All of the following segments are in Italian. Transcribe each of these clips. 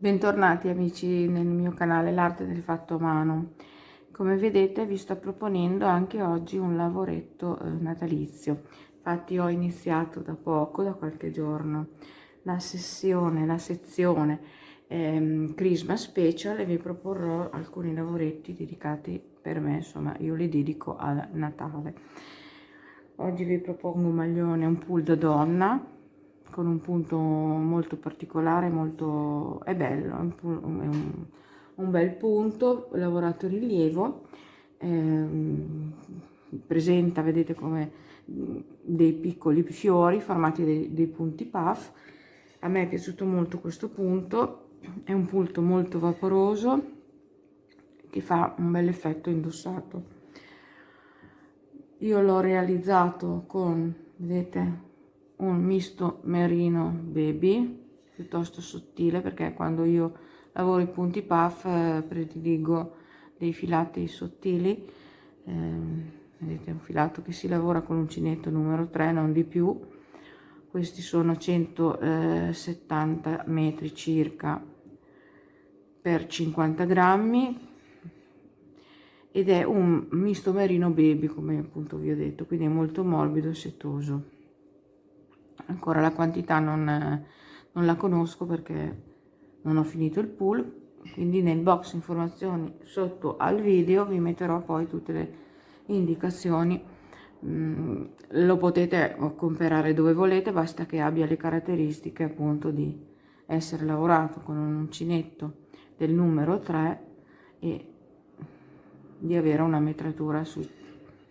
Bentornati amici nel mio canale L'Arte del Fatto a Mano. Come vedete vi sto proponendo anche oggi un lavoretto natalizio. Infatti ho iniziato da poco, da qualche giorno, la sezione Christmas Special e vi proporrò alcuni lavoretti dedicati per me, insomma io li dedico al Natale. Oggi vi propongo un maglione, un pull da donna, con un punto molto particolare, è bello, un bel punto, lavorato in rilievo, presenta, vedete come dei piccoli fiori formati dei punti puff. A me è piaciuto molto questo punto, è un punto molto vaporoso che fa un bel effetto indossato. Io l'ho realizzato con, vedete, un misto merino baby piuttosto sottile, perché quando io lavoro i punti puff prediligo dei filati sottili. Vedete, è un filato che si lavora con l'uncinetto numero 3, non di più. Questi sono 170 metri circa per 50 grammi ed è un misto merino baby, come appunto vi ho detto, quindi è molto morbido e setoso. Ancora la quantità non la conosco perché non ho finito il pull, quindi nel box informazioni sotto al video vi metterò poi tutte le indicazioni. Lo potete comprare dove volete, basta che abbia le caratteristiche appunto di essere lavorato con un uncinetto del numero 3 e di avere una metratura su,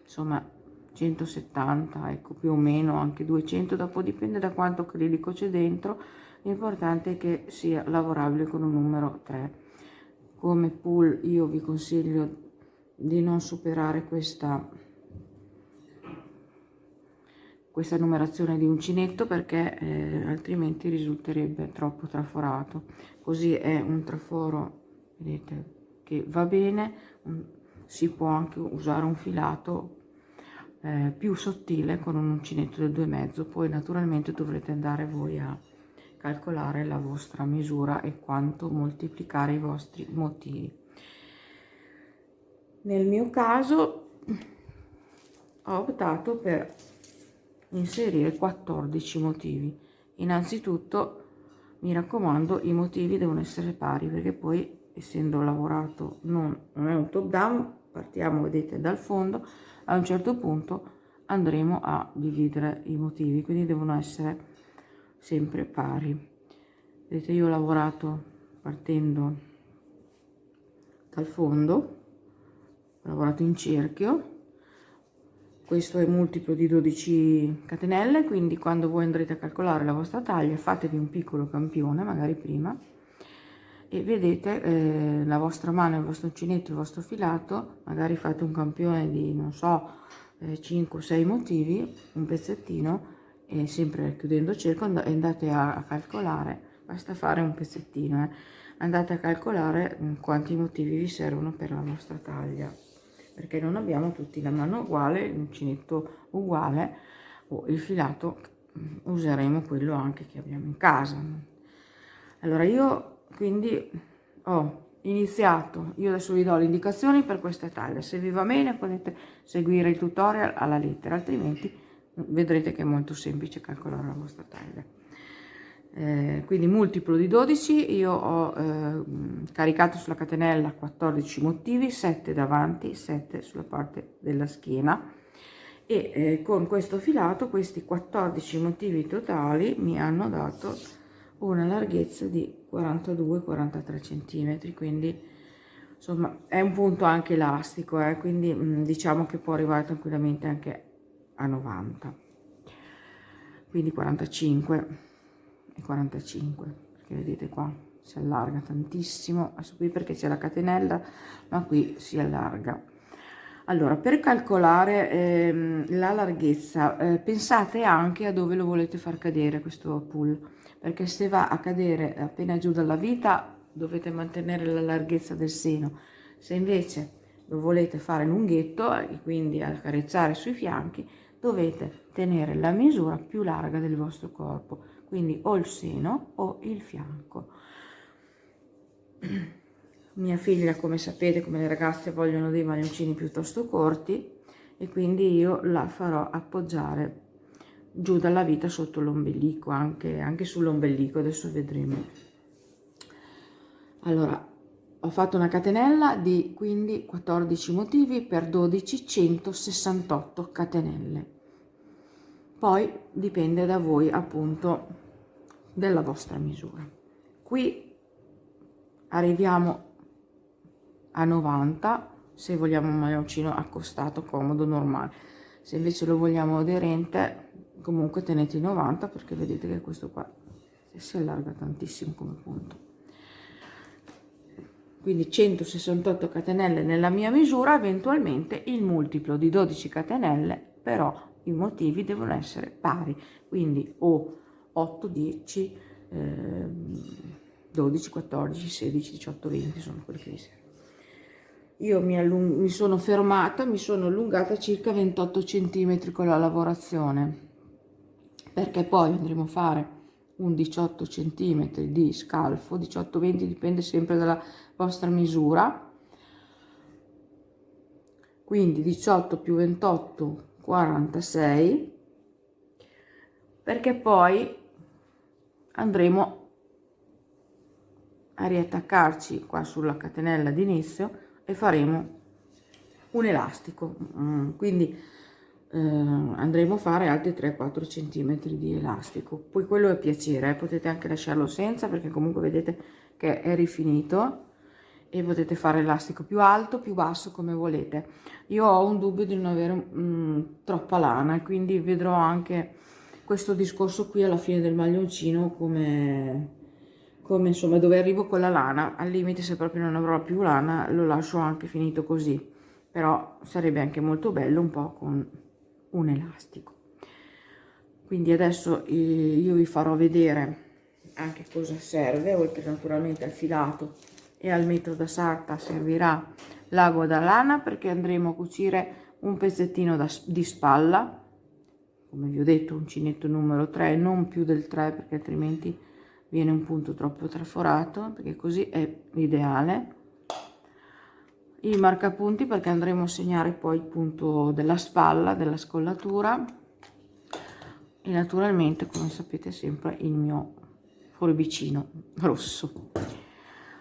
insomma, 170, ecco, più o meno anche 200, dopo dipende da quanto acrilico c'è dentro. L'importante è che sia lavorabile con un numero 3. Come pull io vi consiglio di non superare questa numerazione di uncinetto, perché altrimenti risulterebbe troppo traforato. Così è un traforo, vedete, che va bene. Si può anche usare un filato più sottile con un uncinetto del 2,5, poi naturalmente dovrete andare voi a calcolare la vostra misura e quanto moltiplicare i vostri motivi. Nel mio caso ho optato per inserire 14 motivi. Innanzitutto mi raccomando, i motivi devono essere pari, perché poi, essendo lavorato non è un top down, partiamo, vedete, dal fondo, a un certo punto andremo a dividere i motivi, quindi devono essere sempre pari. Vedete, io ho lavorato partendo dal fondo, ho lavorato in cerchio. Questo è multiplo di 12 catenelle, quindi quando voi andrete a calcolare la vostra taglia fatevi un piccolo campione, magari prima, e vedete la vostra mano, il vostro uncinetto, il vostro filato, magari fate un campione di, non so, 5-6 motivi, un pezzettino, e sempre chiudendo il cerchio andate a calcolare, basta fare un pezzettino, andate a calcolare quanti motivi vi servono per la vostra taglia, perché non abbiamo tutti la mano uguale, l'uncinetto uguale, o il filato useremo quello anche che abbiamo in casa. Allora io quindi ho iniziato, io adesso vi do le indicazioni per questa taglia, se vi va bene potete seguire il tutorial alla lettera, altrimenti vedrete che è molto semplice calcolare la vostra taglia. Quindi multiplo di 12, io ho caricato sulla catenella 14 motivi, 7 davanti, 7 sulla parte della schiena, e con questo filato questi 14 motivi totali mi hanno dato una larghezza di 42-43 centimetri, quindi insomma è un punto anche elastico, quindi diciamo che può arrivare tranquillamente anche a 90, quindi 45 e 45, perché vedete qua si allarga tantissimo, adesso qui perché c'è la catenella, ma qui si allarga. Allora, per calcolare la larghezza, pensate anche a dove lo volete far cadere questo pull, perché se va a cadere appena giù dalla vita dovete mantenere la larghezza del seno. Se invece lo volete fare lunghetto e quindi accarezzare sui fianchi, dovete tenere la misura più larga del vostro corpo, quindi o il seno o il fianco. mia figlia, come sapete, come le ragazze vogliono dei maglioncini piuttosto corti, e quindi io la farò appoggiare giù dalla vita sotto l'ombelico, anche sull'ombelico, adesso vedremo. Allora, ho fatto una catenella di quindi 14 motivi per 12, 168 catenelle. Poi dipende da voi, appunto, della vostra misura. Qui arriviamo a 90 se vogliamo un maglioncino accostato, comodo, normale. Se invece lo vogliamo aderente, comunque tenete i 90, perché vedete che questo qua si allarga tantissimo come punto. Quindi 168 catenelle nella mia misura, eventualmente il multiplo di 12 catenelle, però i motivi devono essere pari, quindi o 8, 10, 12, 14, 16, 18, 20 sono quelli che vi servono. Io mi sono fermata, mi sono allungata circa 28 cm con la lavorazione, perché poi andremo a fare un 18 cm di scalfo, 18-20 dipende sempre dalla vostra misura, quindi 18 più 28, 46, perché poi andremo a riattaccarci qua sulla catenella d'inizio e faremo un elastico, quindi andremo a fare altri 3-4 cm di elastico. Poi quello è piacere, potete anche lasciarlo senza, perché comunque vedete che è rifinito, e potete fare elastico più alto, più basso, come volete. Io ho un dubbio di non avere troppa lana, quindi vedrò anche questo discorso qui alla fine del maglioncino, come insomma dove arrivo con la lana. Al limite, se proprio non avrò più lana, lo lascio anche finito così, però sarebbe anche molto bello un po' con un elastico. Quindi adesso io vi farò vedere anche cosa serve, oltre naturalmente al filato e al metro da sarta servirà l'ago da lana, perché andremo a cucire un pezzettino di spalla, come vi ho detto uncinetto numero 3, non più del 3, perché altrimenti viene un punto troppo traforato, perché così è l'ideale. I marcapunti, perché andremo a segnare poi il punto della spalla, della scollatura, e naturalmente, come sapete, sempre il mio forbicino rosso.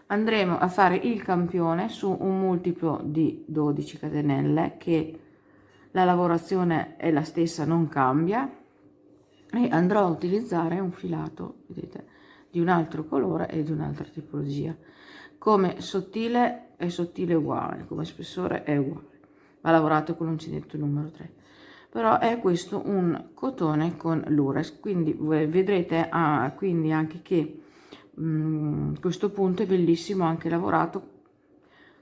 Andremo a fare il campione su un multiplo di 12 catenelle, che la lavorazione è la stessa, non cambia, e andrò a utilizzare un filato, vedete, di un altro colore e di un'altra tipologia. Come sottile è sottile uguale, come spessore è uguale, va lavorato con l'uncinetto numero 3, però è questo un cotone con l'Ures, quindi vedrete quindi anche che questo punto è bellissimo, anche lavorato,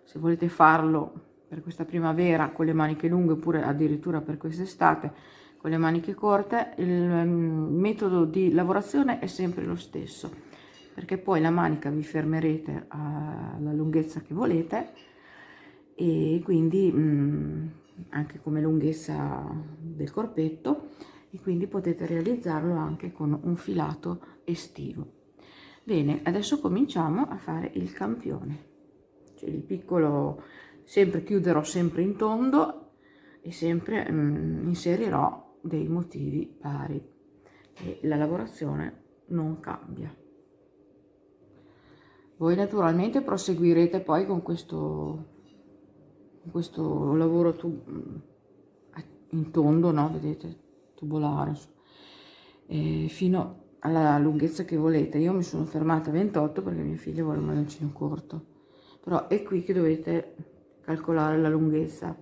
se volete farlo per questa primavera con le maniche lunghe, oppure addirittura per quest'estate con le maniche corte. Il metodo di lavorazione è sempre lo stesso, perché poi la manica vi fermerete alla lunghezza che volete, e quindi anche come lunghezza del corpetto, e quindi potete realizzarlo anche con un filato estivo. Bene, adesso cominciamo a fare il campione, cioè il piccolo. Sempre chiuderò sempre in tondo e sempre inserirò dei motivi pari, e la lavorazione non cambia. Voi naturalmente proseguirete poi con questo lavoro in tondo, no? Vedete, tubolare, fino alla lunghezza che volete. Io mi sono fermata a 28 perché mia figlia vuole un maglioncino corto, però è qui che dovete calcolare la lunghezza,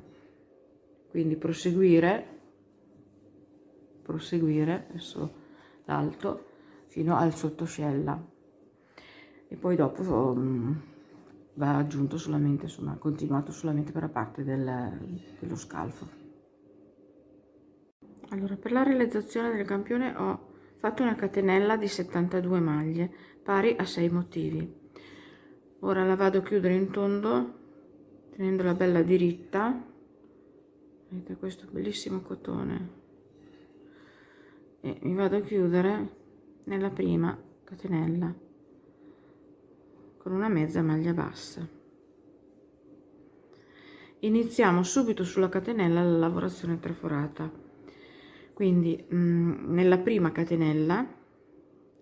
quindi proseguire verso l'alto fino al sottoscella, e poi dopo va aggiunto solamente, insomma, continuato solamente per la parte dello scalfo. Allora, per la realizzazione del campione ho fatto una catenella di 72 maglie pari a 6 motivi. Ora la vado a chiudere in tondo tenendola bella diritta. Vedete questo bellissimo cotone, e mi vado a chiudere nella prima catenella con una mezza maglia bassa. Iniziamo subito sulla catenella la lavorazione traforata, quindi nella prima catenella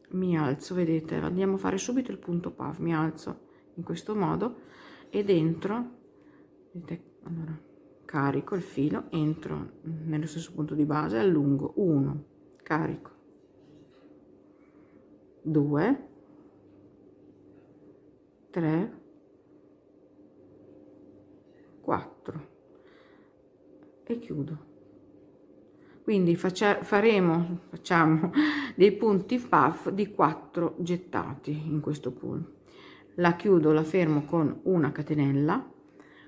mi alzo, vedete, andiamo a fare subito il punto PAV, mi alzo in questo modo e dentro, vedete, allora carico il filo, entro nello stesso punto di base, allungo 1, carico 2, 3, 4 e chiudo. Quindi facciamo dei punti PAF di 4 gettati in questo punto. La chiudo, la fermo con una catenella,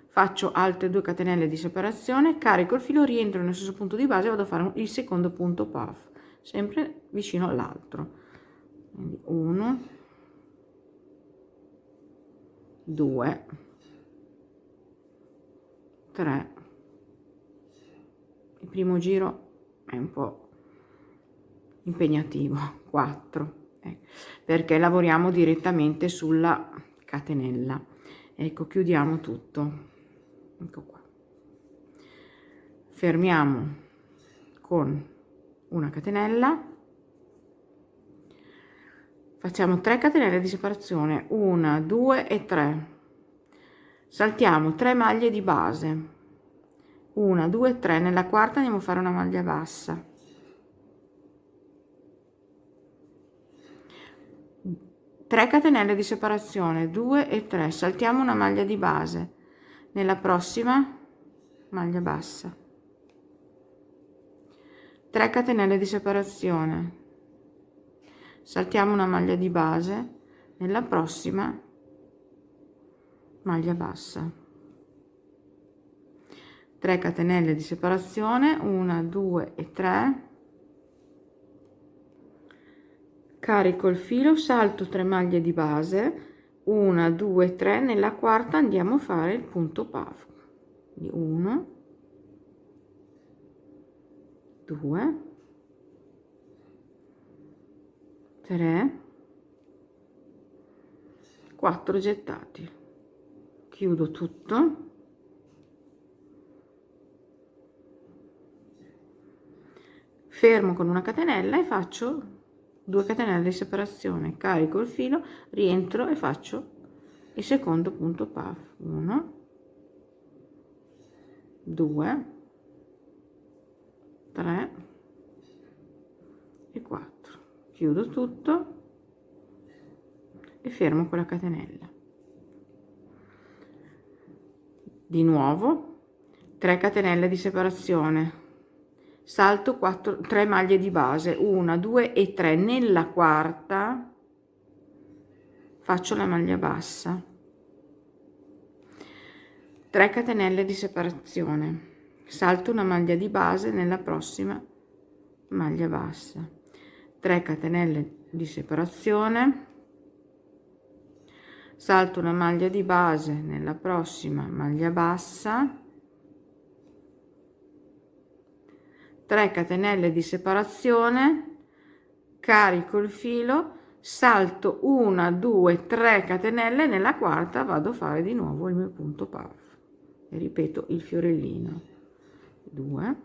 faccio altre 2 catenelle di separazione, carico il filo, rientro nello stesso punto di base e vado a fare il secondo punto PAF, sempre vicino all'altro. Quindi 1, 2, 3, il primo giro è un po' impegnativo, 4, perché lavoriamo direttamente sulla catenella. Ecco, chiudiamo tutto, ecco qua, fermiamo con una catenella, facciamo 3 catenelle di separazione, 1, 2 e 3, saltiamo 3 maglie di base, 1, 2, 3, nella quarta andiamo a fare una maglia bassa, 3 catenelle di separazione, 2 e 3, saltiamo una maglia di base, nella prossima maglia bassa, 3 catenelle di separazione, saltiamo una maglia di base, nella prossima maglia bassa, 3 catenelle di separazione, 1, 2 e 3, carico il filo, salto 3 maglie di base, 1, 2, 3, nella quarta andiamo a fare il punto PAF, 1, 2, 3, 4 gettati, chiudo tutto, fermo con una catenella e faccio 2 catenelle di separazione, carico il filo, rientro e faccio il secondo punto PAF, 1, 2, 3 e 4, chiudo tutto e fermo con la catenella. Di nuovo 3 catenelle di separazione, salto 3 maglie di base, 1, 2 e 3, nella quarta faccio la maglia bassa, 3 catenelle di separazione, salto una maglia di base, nella prossima maglia bassa, 3 catenelle di separazione, salto una maglia di base, nella prossima maglia bassa, 3 catenelle di separazione, carico il filo, salto 1, 2, 3 catenelle, nella quarta vado a fare di nuovo il mio punto PAF e ripeto il fiorellino, 2,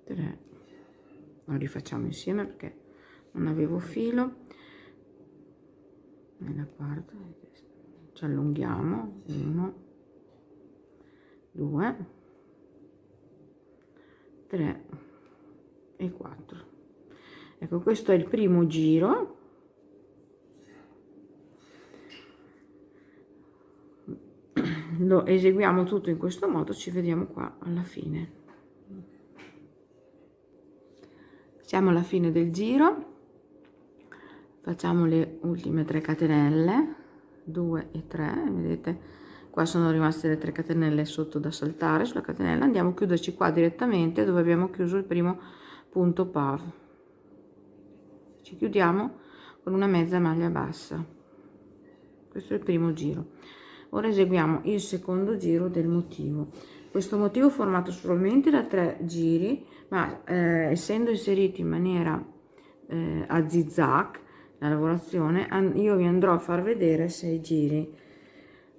3, lo rifacciamo insieme perché non avevo filo, nella quarta ci allunghiamo, 1, 2, 3 e 4. Ecco, questo è il primo giro. Lo eseguiamo tutto in questo modo, ci vediamo qua alla fine. Siamo alla fine del giro, facciamo le ultime 3 catenelle, 2 e 3, vedete? Qua sono rimaste le 3 catenelle sotto da saltare sulla catenella, andiamo a chiuderci qua direttamente dove abbiamo chiuso il primo punto PAV, ci chiudiamo con una mezza maglia bassa. Questo è il primo giro. Ora eseguiamo il secondo giro del motivo. Questo motivo è formato solamente da 3 giri, ma essendo inserito in maniera a zigzag la lavorazione, io vi andrò a far vedere 6 giri,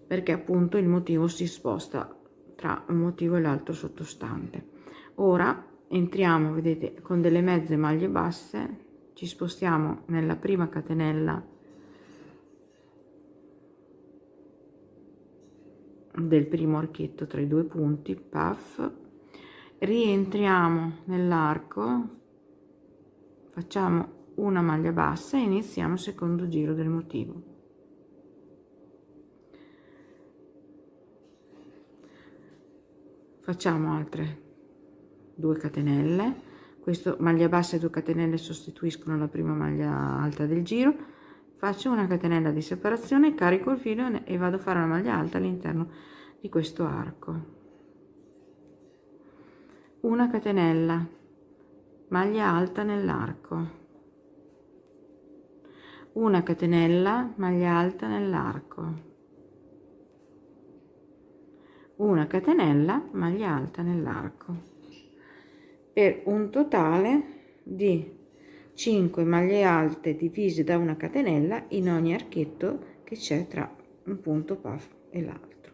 perché appunto il motivo si sposta tra un motivo e l'altro sottostante. Ora entriamo, vedete, con delle mezze maglie basse, ci spostiamo nella prima catenella del primo archetto tra i due punti, puff, rientriamo nell'arco, facciamo una maglia bassa e iniziamo il secondo giro del motivo. Facciamo altre 2 catenelle, questo maglia bassa e 2 catenelle sostituiscono la prima maglia alta del giro, faccio una catenella di separazione, carico il filo e vado a fare una maglia alta all'interno di questo arco, una catenella, maglia alta nell'arco, una catenella, maglia alta nell'arco, una catenella, maglia alta nell'arco, per un totale di 5 maglie alte divise da una catenella in ogni archetto che c'è tra un punto puff e l'altro.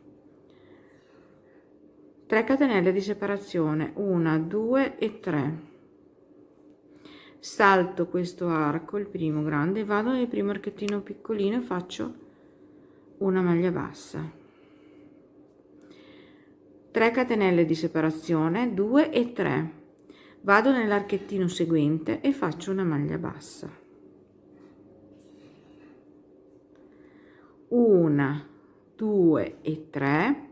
3 catenelle di separazione, 1, 2 e 3. Salto questo arco, il primo grande, vado nel primo archettino piccolino e faccio una maglia bassa, 3 catenelle di separazione, 2 e 3, vado nell'archettino seguente e faccio una maglia bassa, 1, 2 e 3,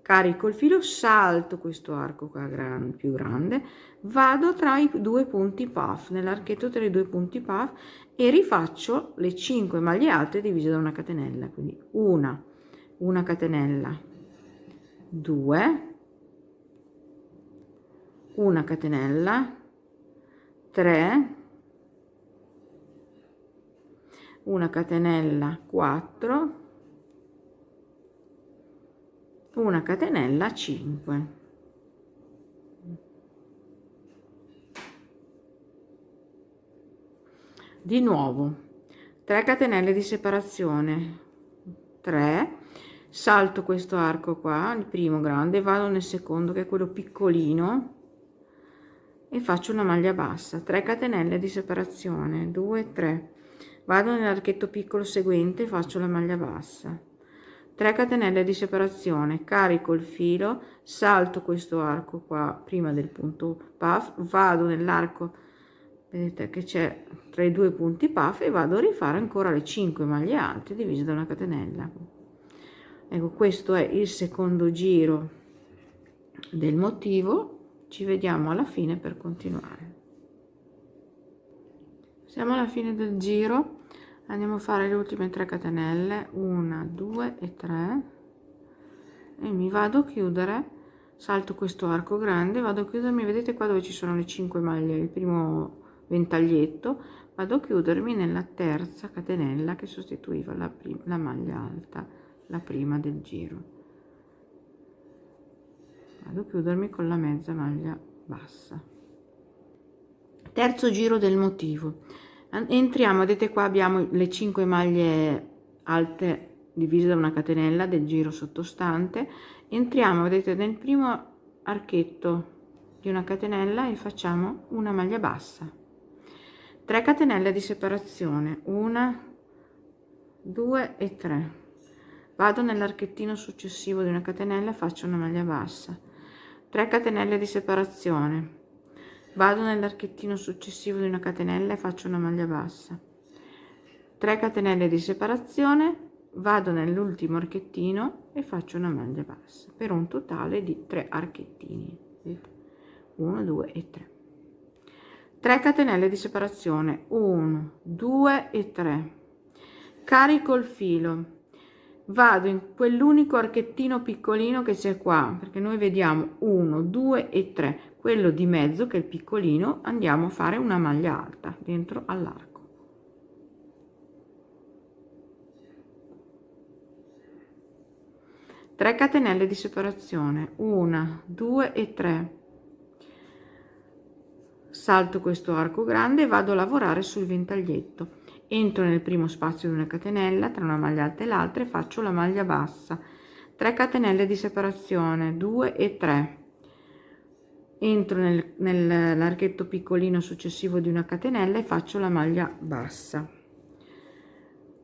carico il filo, salto questo arco qua più grande, vado tra i due punti puff, nell'archetto tra i due punti puff, e rifaccio le 5 maglie alte divise da una catenella, quindi una catenella, 2, una catenella, 3, una catenella, 4, una catenella, 5. Di nuovo 3 catenelle di separazione, 3, salto questo arco qua, il primo grande, vado nel secondo che è quello piccolino e faccio una maglia bassa, 3 catenelle di separazione, 2, 3, vado nell'archetto piccolo seguente e faccio la maglia bassa, 3 catenelle di separazione, carico il filo, salto questo arco qua prima del punto puff, vado nell'arco, vedete che c'è tra i due punti puff, e vado a rifare ancora le 5 maglie alte divise da una catenella. Ecco, questo è il secondo giro del motivo, ci vediamo alla fine per continuare. Siamo alla fine del giro, andiamo a fare le ultime 3 catenelle, 1, 2 e 3, e mi vado a chiudere, salto questo arco grande, vado a chiudermi, vedete qua dove ci sono le 5 maglie, il primo ventaglietto, vado a chiudermi nella terza catenella che sostituiva la maglia alta, la prima del giro, vado a chiudermi con la mezza maglia bassa. Terzo giro del motivo, entriamo, vedete qua abbiamo le 5 maglie alte divise da una catenella del giro sottostante, entriamo, vedete, nel primo archetto di una catenella e facciamo una maglia bassa, 3 catenelle di separazione, 1, 2 e 3, vado nell'archettino successivo di una catenella e faccio una maglia bassa, 3 catenelle di separazione, vado nell'archettino successivo di una catenella e faccio una maglia bassa, 3 catenelle di separazione, vado nell'ultimo archettino e faccio una maglia bassa, per un totale di 3 archettini, 1, 2 e 3. 3 catenelle di separazione, 1, 2 e 3, carico il filo, vado in quell'unico archettino piccolino che c'è qua, perché noi vediamo 1, 2 e 3, quello di mezzo che è il piccolino, andiamo a fare una maglia alta dentro all'arco, tre catenelle di separazione, 1, 2 e 3, salto questo arco grande e vado a lavorare sul ventaglietto. Entro nel primo spazio di una catenella tra una maglia alta e l'altra e faccio la maglia bassa, 3 catenelle di separazione, 2 e 3. Entro nell'archetto piccolino successivo di una catenella e faccio la maglia bassa,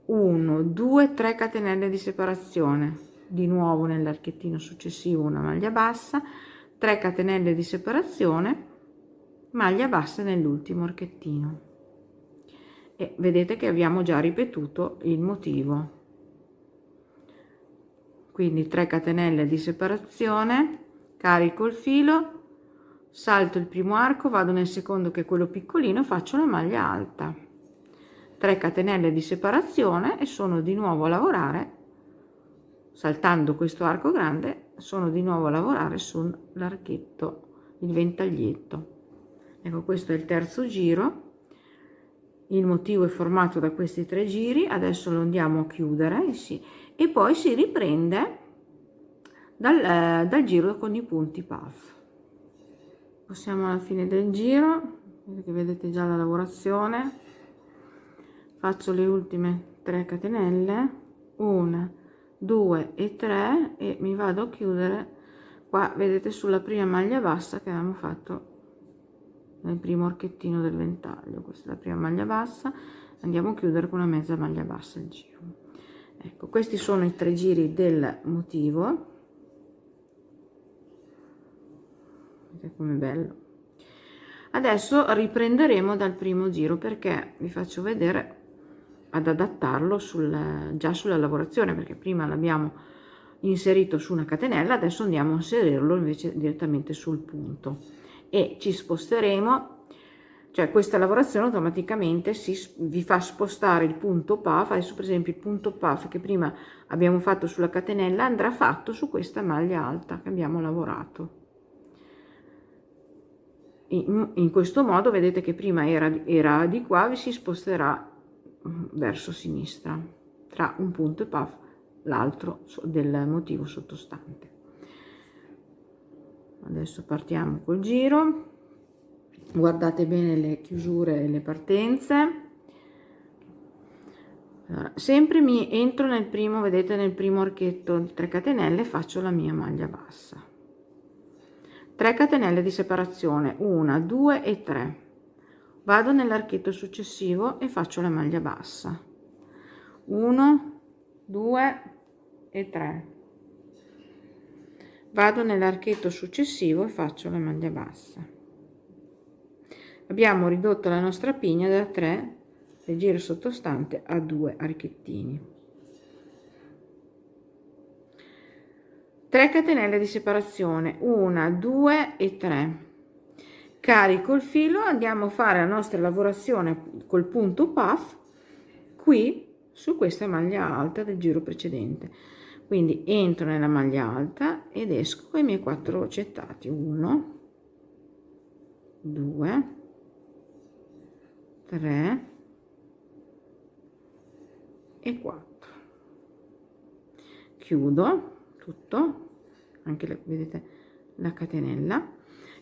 1 2 3 catenelle di separazione, di nuovo nell'archettino successivo una maglia bassa, 3 catenelle di separazione, maglia bassa nell'ultimo archettino, e vedete che abbiamo già ripetuto il motivo. Quindi 3 catenelle di separazione, carico il filo, salto il primo arco, vado nel secondo che è quello piccolino, faccio la maglia alta, 3 catenelle di separazione e sono di nuovo a lavorare, saltando questo arco grande, sono di nuovo a lavorare sull'archetto, il ventaglietto. Ecco, questo è il terzo giro. Il motivo è formato da questi 3 giri, adesso lo andiamo a chiudere e poi si riprende dal giro con i punti puff. Passiamo alla fine del giro, che vedete già la lavorazione. Faccio le ultime 3 catenelle, 1 2 e 3, e mi vado a chiudere qua, vedete, sulla prima maglia bassa che abbiamo fatto nel primo archettino del ventaglio. Questa è la prima maglia bassa, andiamo a chiudere con una mezza maglia bassa il giro. Ecco, questi sono i 3 giri del motivo. Vedete com'è bello. Adesso riprenderemo dal primo giro, perché vi faccio vedere ad adattarlo già sulla lavorazione, perché prima l'abbiamo inserito su una catenella, adesso andiamo a inserirlo invece direttamente sul punto e ci sposteremo, cioè questa lavorazione automaticamente vi fa spostare il punto puff. Adesso per esempio il punto puff che prima abbiamo fatto sulla catenella andrà fatto su questa maglia alta che abbiamo lavorato. In questo modo vedete che prima era di qua, vi si sposterà verso sinistra tra un punto e puff l'altro del motivo sottostante. Adesso partiamo col giro, guardate bene le chiusure e le partenze. Allora, sempre mi entro nel primo, vedete, nel primo archetto di 3 catenelle, faccio la mia maglia bassa, 3 catenelle di separazione, 1 2 e 3, vado nell'archetto successivo e faccio la maglia bassa, 1 2 e 3, vado nell'archetto successivo e faccio la maglia bassa. Abbiamo ridotto la nostra pigna da 3 del giro sottostante a 2 archettini. 3 catenelle di separazione, 1 2 e 3, carico il filo, andiamo a fare la nostra lavorazione col punto puff qui su questa maglia alta del giro precedente. Quindi entro nella maglia alta ed esco con i miei 4 gettati, 1 2 3 e 4, chiudo tutto, anche vedete la catenella,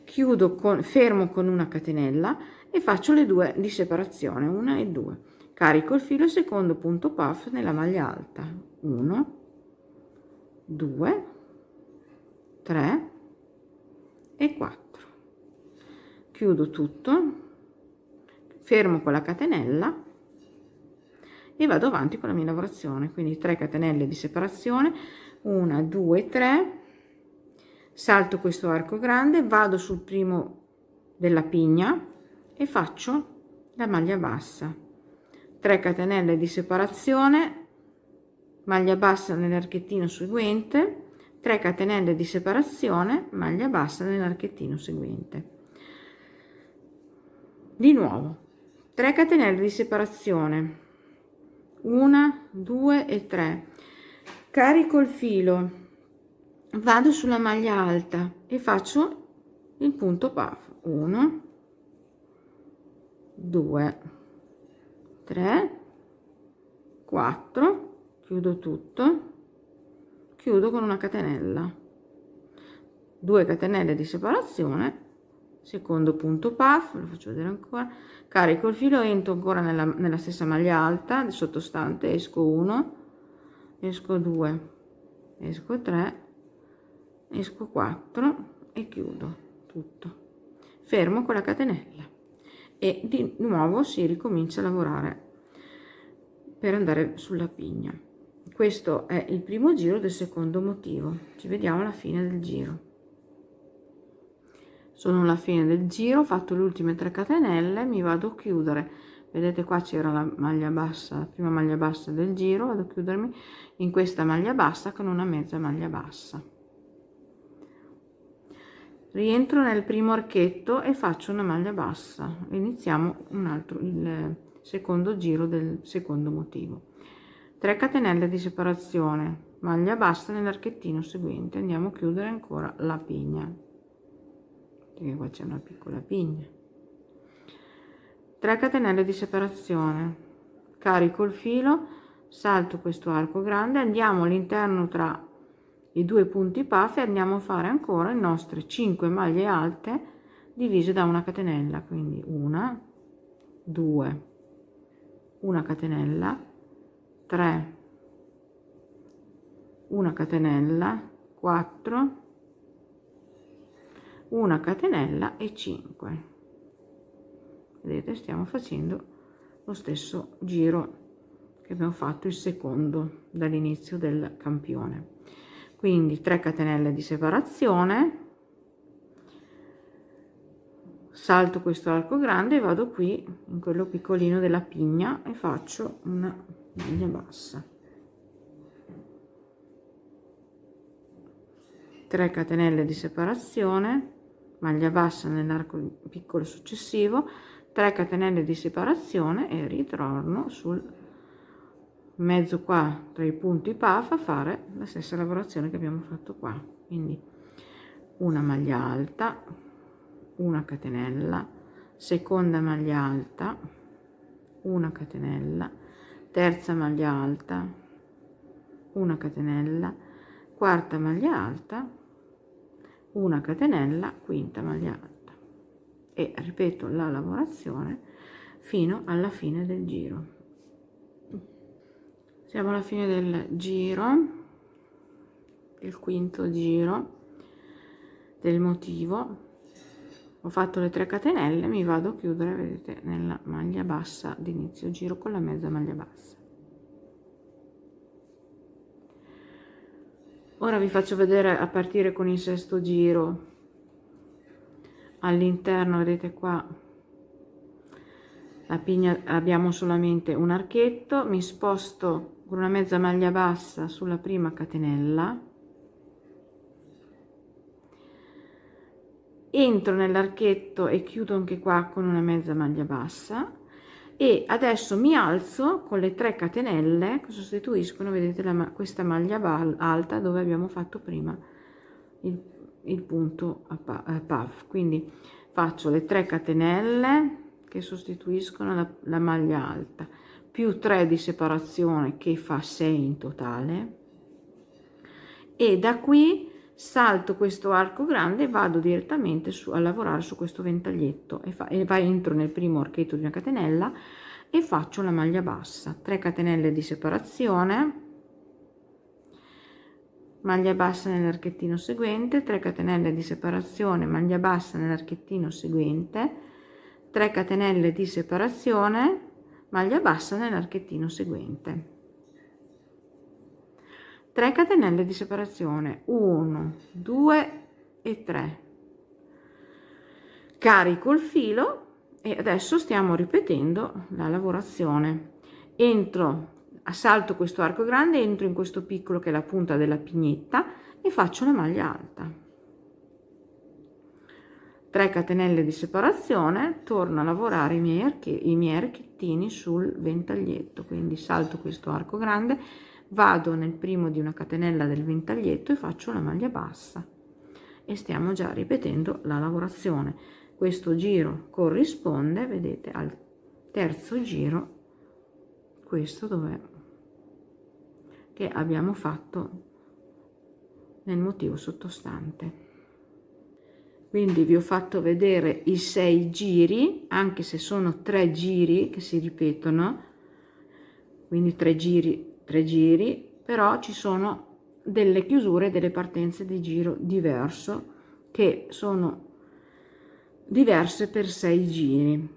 chiudo fermo con una catenella e faccio le 2 di separazione, 1 e 2, carico il filo, secondo punto puff nella maglia alta, 1 2 3 e 4, chiudo tutto, fermo con la catenella e vado avanti con la mia lavorazione. Quindi 3 catenelle di separazione, 1 2 3, salto questo arco grande, vado sul primo della pigna e faccio la maglia bassa, 3 catenelle di separazione, maglia bassa nell'archettino seguente, 3 catenelle di separazione, maglia bassa nell'archettino seguente. Di nuovo 3 catenelle di separazione, 1 2 e 3, carico il filo, vado sulla maglia alta e faccio il punto puff, 1 2 3 4, chiudo tutto, chiudo con una catenella, 2 catenelle di separazione secondo punto puff, lo faccio vedere ancora, carico il filo, entro ancora nella stessa maglia alta sottostante, esco 1, esco 2, esco 3, esco 4 e chiudo tutto, fermo con la catenella e di nuovo si ricomincia a lavorare per andare sulla pigna. Questo è il primo giro del secondo motivo. Ci vediamo alla fine del giro. Sono alla fine del giro, ho fatto le ultime 3 catenelle, mi vado a chiudere. Vedete qua c'era la maglia bassa, la prima maglia bassa del giro, vado a chiudermi in questa maglia bassa con una mezza maglia bassa. Rientro nel primo archetto e faccio una maglia bassa. Iniziamo il secondo giro del secondo motivo. 3 catenelle di separazione, maglia bassa nell'archettino seguente, andiamo a chiudere ancora la pigna, perché qua c'è una piccola pigna. 3 catenelle di separazione, carico il filo, salto questo arco grande, andiamo all'interno tra i due punti puff e andiamo a fare ancora le nostre 5 maglie alte divise da una catenella, quindi 1, 2, una catenella, 3, una catenella, 4, una catenella e 5. Vedete, stiamo facendo lo stesso giro che abbiamo fatto il secondo dall'inizio del campione. Quindi 3 catenelle di separazione, salto questo arco grande e vado qui in quello piccolino della pigna e faccio una maglia bassa, 3 catenelle di separazione, maglia bassa nell'arco piccolo successivo, 3 catenelle di separazione e ritorno sul mezzo qua tra i punti puff a fare la stessa lavorazione che abbiamo fatto qua. Quindi una maglia alta, una catenella, seconda maglia alta, una catenella, terza maglia alta, una catenella, quarta maglia alta, una catenella, quinta maglia alta e ripeto la lavorazione fino alla fine del giro. Siamo alla fine del giro, il quinto giro del motivo. Ho fatto le 3 catenelle, mi vado a chiudere, vedete, nella maglia bassa di inizio giro con la mezza maglia bassa. Ora vi faccio vedere a partire con il sesto giro. All'interno, vedete qua, la pigna abbiamo solamente un archetto, mi sposto con una mezza maglia bassa sulla prima catenella, entro nell'archetto e chiudo anche qua con una mezza maglia bassa e adesso mi alzo con le 3 catenelle che sostituiscono, vedete, questa maglia alta dove abbiamo fatto prima il punto a puff. Quindi faccio le 3 catenelle che sostituiscono la maglia alta più 3 di separazione che fa 6 in totale e da qui salto questo arco grande e vado direttamente a lavorare su questo ventaglietto e entro nel primo archetto di una catenella e faccio la maglia bassa, 3 catenelle di separazione, maglia bassa nell'archettino seguente, 3 catenelle di separazione, maglia bassa nell'archettino seguente, 3 catenelle di separazione, maglia bassa nell'archettino seguente, 3 catenelle di separazione, 1, 2 e 3, carico il filo e adesso stiamo ripetendo la lavorazione. Salto questo arco grande, entro in questo piccolo che è la punta della pignetta e faccio la maglia alta, 3 catenelle di separazione, torno a lavorare i miei archettini sul ventaglietto, quindi salto questo arco grande, vado nel primo di una catenella del ventaglietto e faccio la maglia bassa e stiamo già ripetendo la lavorazione. Questo giro corrisponde, vedete, al terzo giro, questo dov'è, che abbiamo fatto nel motivo sottostante. Quindi vi ho fatto vedere i 6 giri, anche se sono 3 giri che si ripetono, quindi 3 giri, però ci sono delle chiusure, delle partenze di giro diverso, che sono diverse per 6 giri.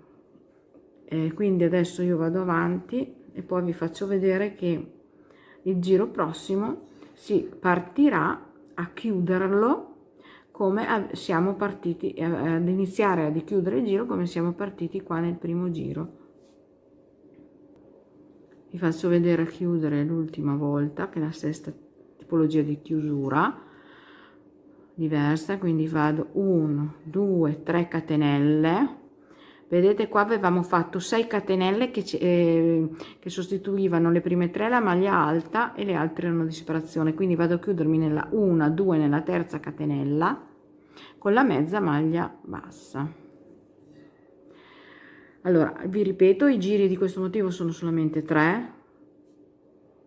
Quindi adesso io vado avanti e poi vi faccio vedere che il giro prossimo si partirà a chiuderlo come siamo partiti, ad iniziare a chiudere il giro come siamo partiti qua nel primo giro. Vi faccio vedere a chiudere l'ultima volta, che è la sesta tipologia di chiusura diversa, quindi vado 1 2 3 catenelle. Vedete, qua avevamo fatto 6 catenelle che sostituivano le prime 3 la maglia alta e le altre erano di separazione, quindi vado a chiudermi nella 1 2 nella terza catenella con la mezza maglia bassa. Allora vi ripeto, i giri di questo motivo sono solamente 3,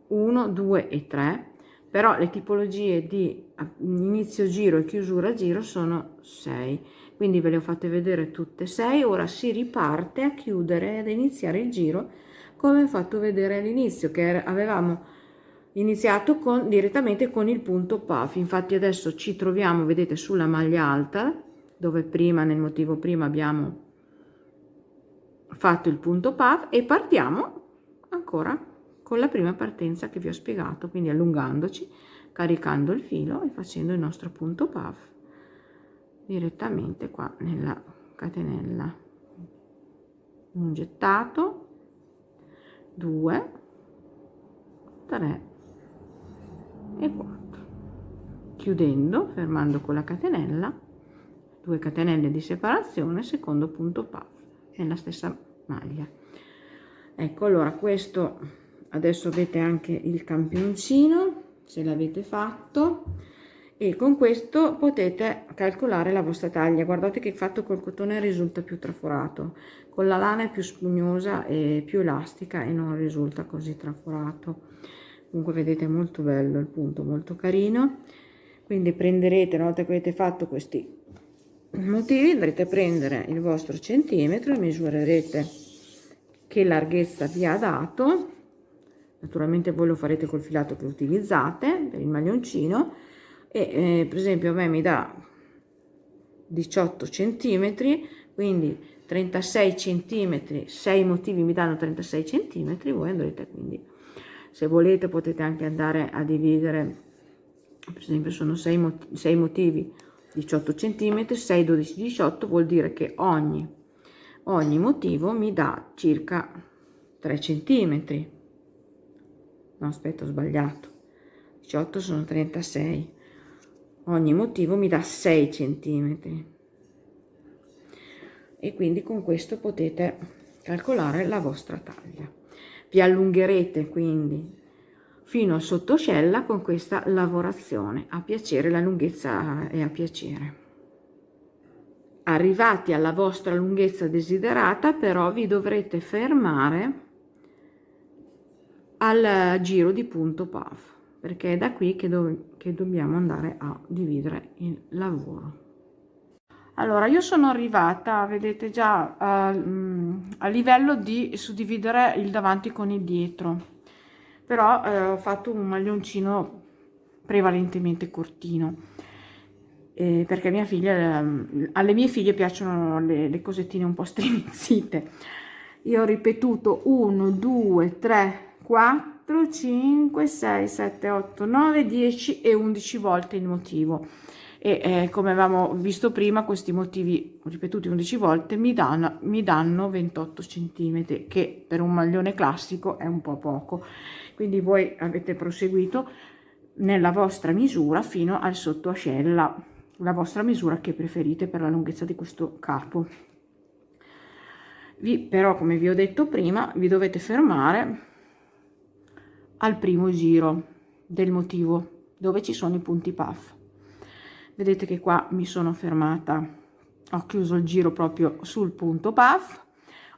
1 2 e 3, però le tipologie di inizio giro e chiusura giro sono 6, quindi ve le ho fatte vedere tutte 6. Ora si riparte a chiudere ed iniziare il giro come ho fatto vedere all'inizio, che avevamo iniziato direttamente con il punto puff. Infatti adesso ci troviamo, vedete, sulla maglia alta, dove prima nel motivo prima abbiamo fatto il punto puff, e partiamo ancora con la prima partenza che vi ho spiegato, quindi allungandoci, caricando il filo e facendo il nostro punto puff direttamente qua nella catenella. Un gettato, 2 3 e 4, chiudendo, fermando con la catenella, 2 catenelle di separazione, secondo punto puff nella stessa maglia. Ecco, allora questo adesso avete anche il campioncino se l'avete fatto, e con questo potete calcolare la vostra taglia. Guardate che fatto col cotone risulta più traforato, con la lana è più spugnosa e più elastica e non risulta così traforato. Comunque vedete, molto bello il punto, molto carino. Quindi prenderete, una volta che avete fatto questi motivi, andrete a prendere il vostro centimetro e misurerete che larghezza vi ha dato. Naturalmente voi lo farete col filato che utilizzate per il maglioncino, e per esempio a me mi dà 18 centimetri, quindi 36 centimetri, 6 motivi mi danno 36 centimetri. Voi andrete, quindi se volete potete anche andare a dividere, per esempio sono 6 motivi 18 centimetri, 6 12 18, vuol dire che ogni motivo mi dà circa 3 centimetri. No, aspetta, ho sbagliato, 18 sono 36, ogni motivo mi dà 6 centimetri, e quindi con questo potete calcolare la vostra taglia. Vi allungherete quindi fino al sottoscella con questa lavorazione, a piacere, la lunghezza è a piacere. Arrivati alla vostra lunghezza desiderata, però vi dovrete fermare al giro di punto puff, perché è da qui che dobbiamo andare a dividere il lavoro. Allora, io sono arrivata, vedete già, a livello di suddividere il davanti con il dietro, però ho fatto un maglioncino prevalentemente cortino, perché mia figlia, alle mie figlie piacciono le cosettine un po' striminzite. Io ho ripetuto 1 2 3 4 5 6 7 8 9 10 e 11 volte il motivo, e come avevamo visto prima, questi motivi ripetuti 11 volte mi danno 28 centimetri, che per un maglione classico è un po' poco. Quindi voi avete proseguito nella vostra misura fino al sottoascella, la vostra misura che preferite per la lunghezza di questo capo. Però, come vi ho detto prima, vi dovete fermare al primo giro del motivo, dove ci sono i punti puff. Vedete che qua mi sono fermata, ho chiuso il giro proprio sul punto puff.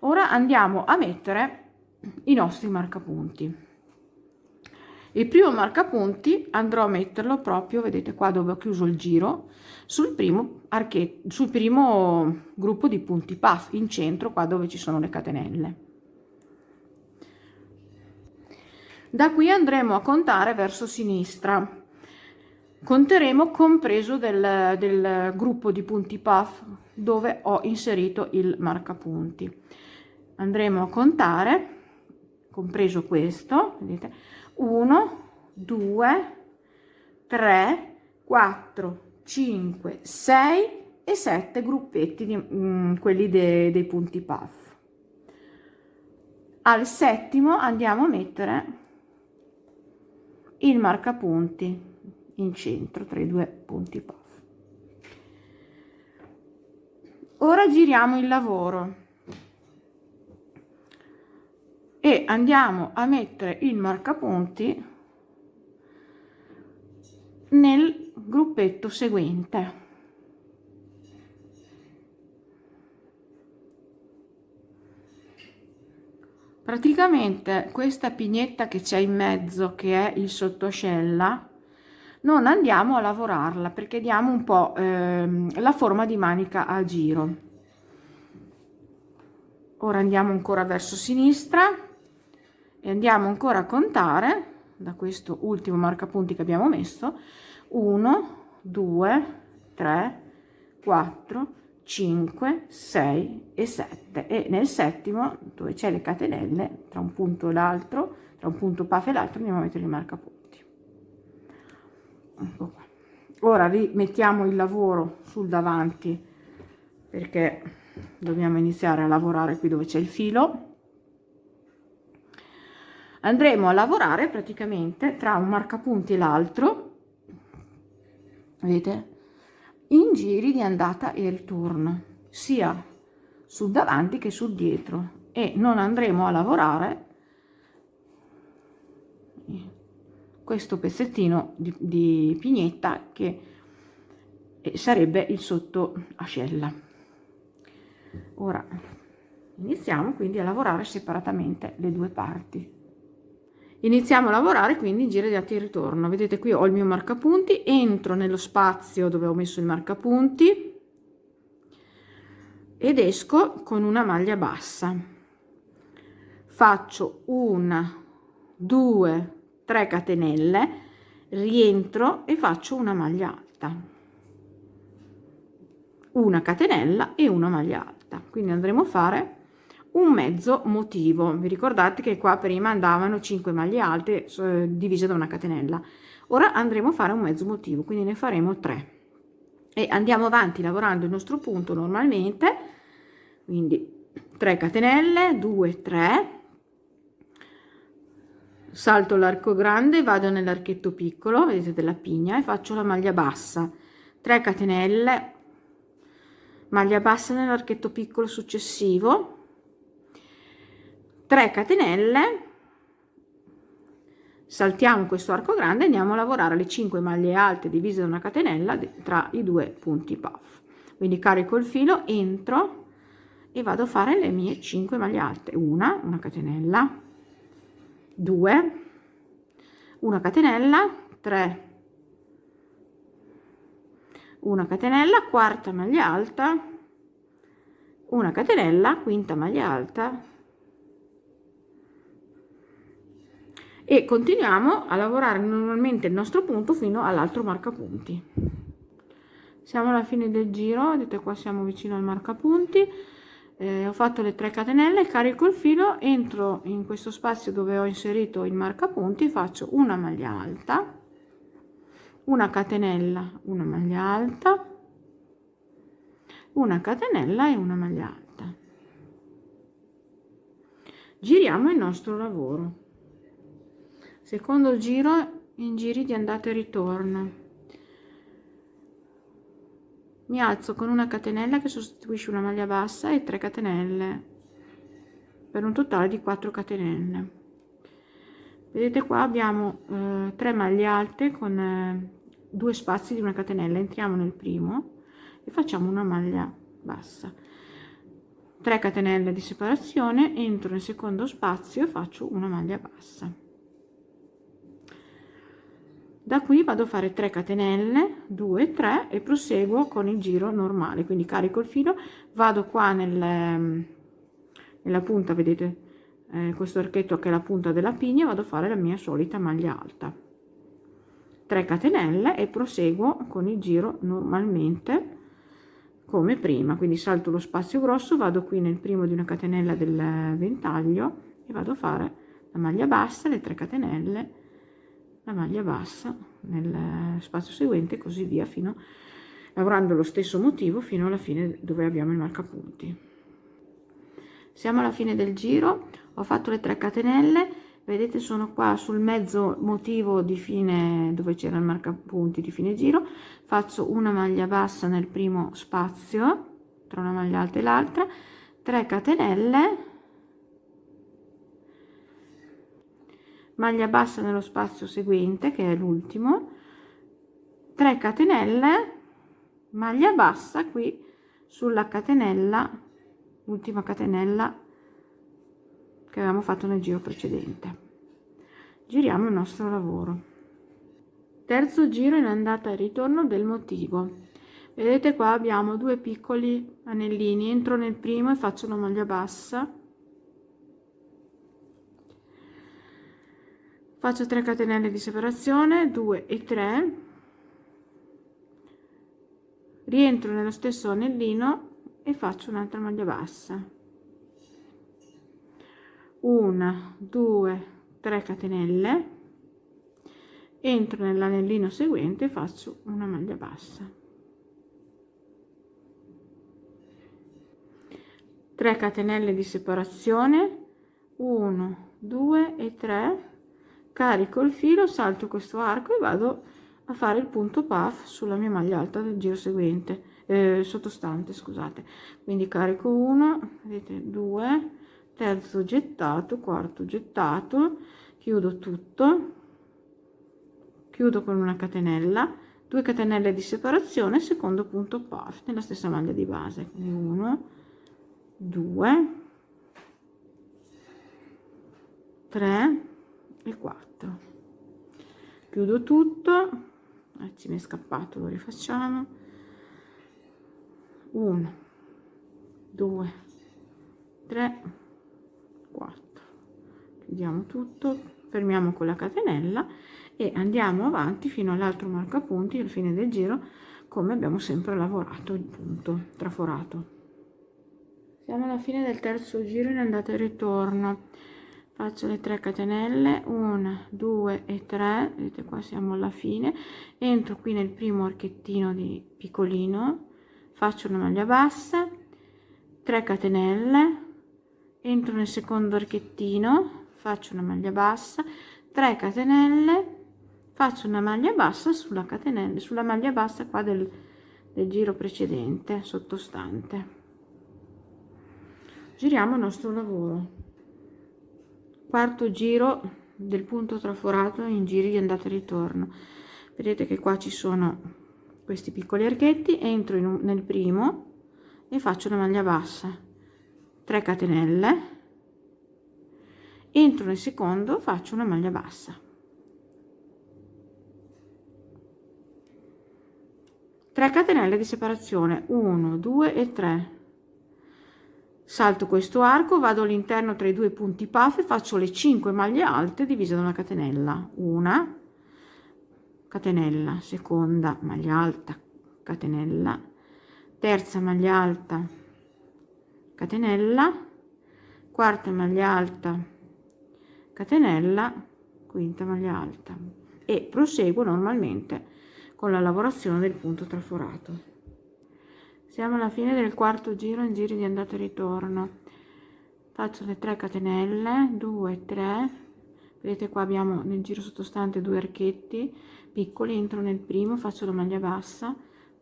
Ora andiamo a mettere i nostri marcapunti. Il primo marcapunti andrò a metterlo proprio, vedete qua dove ho chiuso il giro, sul primo archetto, sul primo gruppo di punti puff, in centro, qua dove ci sono le catenelle. Da qui andremo a contare verso sinistra. Conteremo compreso del gruppo di punti puff dove ho inserito il marcapunti. Andremo a contare, compreso questo, vedete, 1, 2, 3, 4, 5, 6 e 7 gruppetti di quelli dei punti puff. Al settimo andiamo a mettere il marcapunti in centro tra i due punti puff. Ora giriamo il lavoro e andiamo a mettere il marcapunti nel gruppetto seguente. Praticamente questa pignetta che c'è in mezzo, che è il sottoascella, non andiamo a lavorarla perché diamo un po' la forma di manica a giro. Ora andiamo ancora verso sinistra e andiamo ancora a contare da questo ultimo marcapunti che abbiamo messo: 1, 2, 3, 4, 5, 6 e 7, e nel settimo, dove c'è le catenelle tra un punto e l'altro, tra un punto puff e l'altro, andiamo a mettere i marcapunti. Ecco qua. Ora rimettiamo il lavoro sul davanti perché dobbiamo iniziare a lavorare qui dove c'è il filo. Andremo a lavorare praticamente tra un marcapunti e l'altro, vedete, in giri di andata e ritorno, sia sul davanti che sul dietro, e non andremo a lavorare questo pezzettino di pignetta che sarebbe il sotto ascella. Ora iniziamo quindi a lavorare separatamente le due parti. Iniziamo a lavorare quindi in giro di andata e ritorno. Vedete, qui ho il mio marcapunti, entro nello spazio dove ho messo il marcapunti ed esco con una maglia bassa. Faccio 1, 2, 3 catenelle, rientro e faccio una maglia alta, una catenella e una maglia alta. Quindi andremo a fare un mezzo motivo. Vi ricordate che qua prima andavano 5 maglie alte divise da una catenella? Ora andremo a fare un mezzo motivo, quindi ne faremo 3 e andiamo avanti lavorando il nostro punto normalmente. Quindi 3 catenelle, 2, 3, salto l'arco grande, vado nell'archetto piccolo, vedete, della pigna, e faccio la maglia bassa, 3 catenelle, maglia bassa nell'archetto piccolo successivo, 3 catenelle, saltiamo questo arco grande e andiamo a lavorare le 5 maglie alte divise da una catenella tra i due punti puff. Quindi carico il filo, entro e vado a fare le mie 5 maglie alte, una catenella, 2, una catenella, 3, una catenella, quarta maglia alta, una catenella, quinta maglia alta, e continuiamo a lavorare normalmente il nostro punto fino all'altro marcapunti. Siamo alla fine del giro, vedete qua siamo vicino al marcapunti. Ho fatto le 3 catenelle, carico il filo, entro in questo spazio dove ho inserito il marcapunti, faccio una maglia alta, una catenella, una maglia alta, una catenella e una maglia alta. Giriamo il nostro lavoro. Secondo giro in giri di andata e ritorno. Mi alzo con una catenella che sostituisce una maglia bassa e 3 catenelle per un totale di 4 catenelle. Vedete qua abbiamo 3 maglie alte con 2 spazi di una catenella. Entriamo nel primo e facciamo una maglia bassa, 3 catenelle di separazione, entro nel secondo spazio e faccio una maglia bassa. Da qui vado a fare 3 catenelle, 2, 3 e proseguo con il giro normale, quindi carico il filo, vado qua nella punta, vedete questo archetto che è la punta della pigna, vado a fare la mia solita maglia alta, 3 catenelle e proseguo con il giro normalmente come prima, quindi salto lo spazio grosso, vado qui nel primo di una catenella del ventaglio e vado a fare la maglia bassa, le 3 catenelle, la maglia bassa nel spazio seguente e così via, fino lavorando lo stesso motivo fino alla fine dove abbiamo il marcapunti. Siamo alla fine del giro, ho fatto le 3 catenelle, vedete sono qua sul mezzo motivo di fine dove c'era il marcapunti di fine giro, faccio una maglia bassa nel primo spazio tra una maglia alta e l'altra, 3 catenelle, maglia bassa nello spazio seguente che è l'ultimo, 3 catenelle, maglia bassa qui sulla catenella, l'ultima catenella che avevamo fatto nel giro precedente. Giriamo il nostro lavoro. Terzo giro in andata e ritorno del motivo. Vedete qua abbiamo 2 piccoli anellini, entro nel primo e faccio una maglia bassa, faccio 3 catenelle di separazione, 2 e 3, rientro nello stesso anellino e faccio un'altra maglia bassa, 1, 2, 3 catenelle, entro nell'anellino seguente e faccio una maglia bassa, 3 catenelle di separazione, 1, 2 e 3, carico il filo, salto questo arco e vado a fare il punto puff sulla mia maglia alta del giro seguente, sottostante, scusate. Quindi carico 1, vedete, 2, terzo gettato, quarto gettato, chiudo tutto, chiudo con una catenella, 2 catenelle di separazione, secondo punto puff nella stessa maglia di base, quindi 1, 2, 3 e 4, chiudo tutto, ci mi è scappato, lo rifacciamo, 1, 2, 3, 4, chiudiamo tutto, fermiamo con la catenella e andiamo avanti fino all'altro marcapunti alla fine del giro come abbiamo sempre lavorato il punto traforato. Siamo alla fine del terzo giro in andata e ritorno, faccio le 3 catenelle, 1, 2 e 3, vedete qua siamo alla fine, entro qui nel primo archettino di piccolino, faccio una maglia bassa, 3 catenelle, entro nel secondo archettino, faccio una maglia bassa, 3 catenelle, faccio una maglia bassa sulla catenella, sulla maglia bassa qua del giro precedente sottostante. Giriamo il nostro lavoro. Quarto giro del punto traforato in giri di andata e ritorno. Vedete che qua ci sono questi piccoli archetti, entro nel primo e faccio una maglia bassa, 3 catenelle, entro nel secondo, faccio una maglia bassa, 3 catenelle di separazione, 1, 2 e 3, salto questo arco, vado all'interno tra i 2 punti puff e faccio le 5 maglie alte divise da una catenella, una catenella, seconda maglia alta, catenella, terza maglia alta, catenella, quarta maglia alta, catenella, quinta maglia alta e proseguo normalmente con la lavorazione del punto traforato. Siamo alla fine del quarto giro in giri di andata e ritorno, faccio le 3 catenelle, 2, 3, vedete qua abbiamo nel giro sottostante 2 archetti piccoli, entro nel primo, faccio la maglia bassa,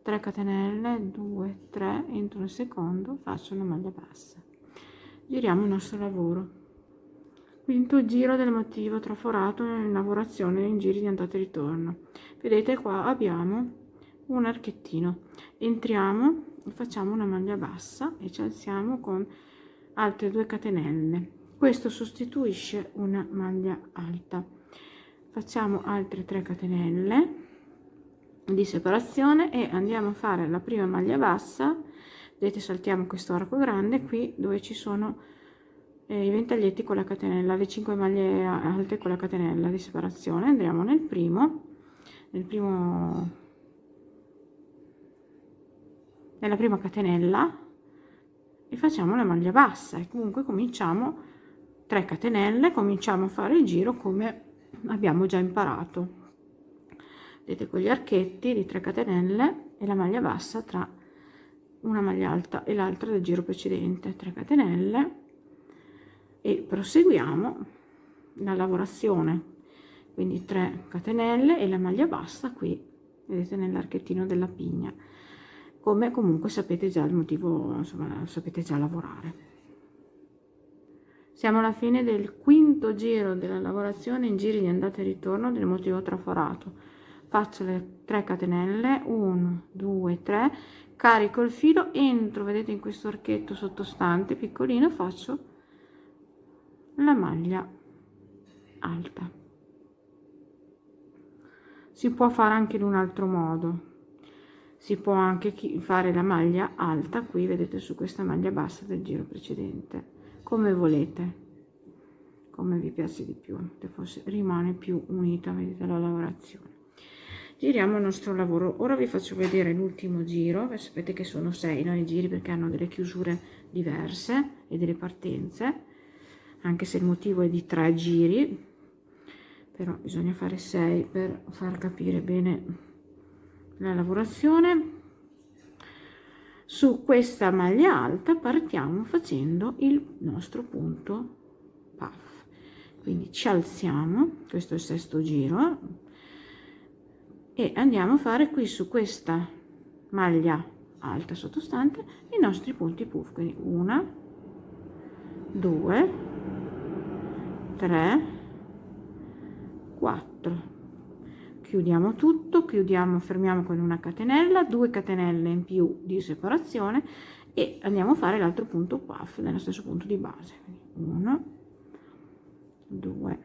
3 catenelle, 2, 3, entro nel secondo, faccio una maglia bassa, giriamo il nostro lavoro. Quinto giro del motivo traforato in lavorazione in giri di andata e ritorno, vedete qua abbiamo un archettino, entriamo e facciamo una maglia bassa e ci alziamo con altre 2 catenelle, questo sostituisce una maglia alta, facciamo altre 3 catenelle di separazione e andiamo a fare la prima maglia bassa. Vedete, saltiamo questo arco grande qui dove ci sono i ventaglietti con la catenella, le 5 maglie alte con la catenella di separazione. Andiamo nella prima catenella e facciamo la maglia bassa, e comunque cominciamo 3 catenelle, cominciamo a fare il giro come abbiamo già imparato. Vedete, con gli archetti di 3 catenelle e la maglia bassa tra una maglia alta e l'altra del giro precedente, 3 catenelle, e proseguiamo la lavorazione, quindi 3 catenelle e la maglia bassa qui, vedete, nell'archettino della pigna, come comunque sapete già il motivo, insomma, sapete già lavorare. Siamo alla fine del quinto giro della lavorazione in giri di andata e ritorno del motivo traforato. Faccio le 3 catenelle, 1 2 3, carico il filo, entro, vedete, in questo archetto sottostante piccolino, faccio la maglia alta. Si può fare anche in un altro modo, si può anche fare la maglia alta qui, vedete, su questa maglia bassa del giro precedente, come volete, come vi piace di più, forse rimane più unita, vedete, la lavorazione. Giriamo il nostro lavoro. Ora vi faccio vedere l'ultimo giro. Sapete che sono 6, no, i giri, perché hanno delle chiusure diverse e delle partenze, anche se il motivo è di 3 giri, però bisogna fare 6 per far capire bene la lavorazione. Su questa maglia alta partiamo facendo il nostro punto puff, quindi ci alziamo, questo è il sesto giro, e andiamo a fare qui su questa maglia alta sottostante i nostri punti puff, quindi 1 2 3 4, chiudiamo tutto, chiudiamo, fermiamo con una catenella, 2 catenelle in più di separazione e andiamo a fare l'altro punto puff nello stesso punto di base, 1 2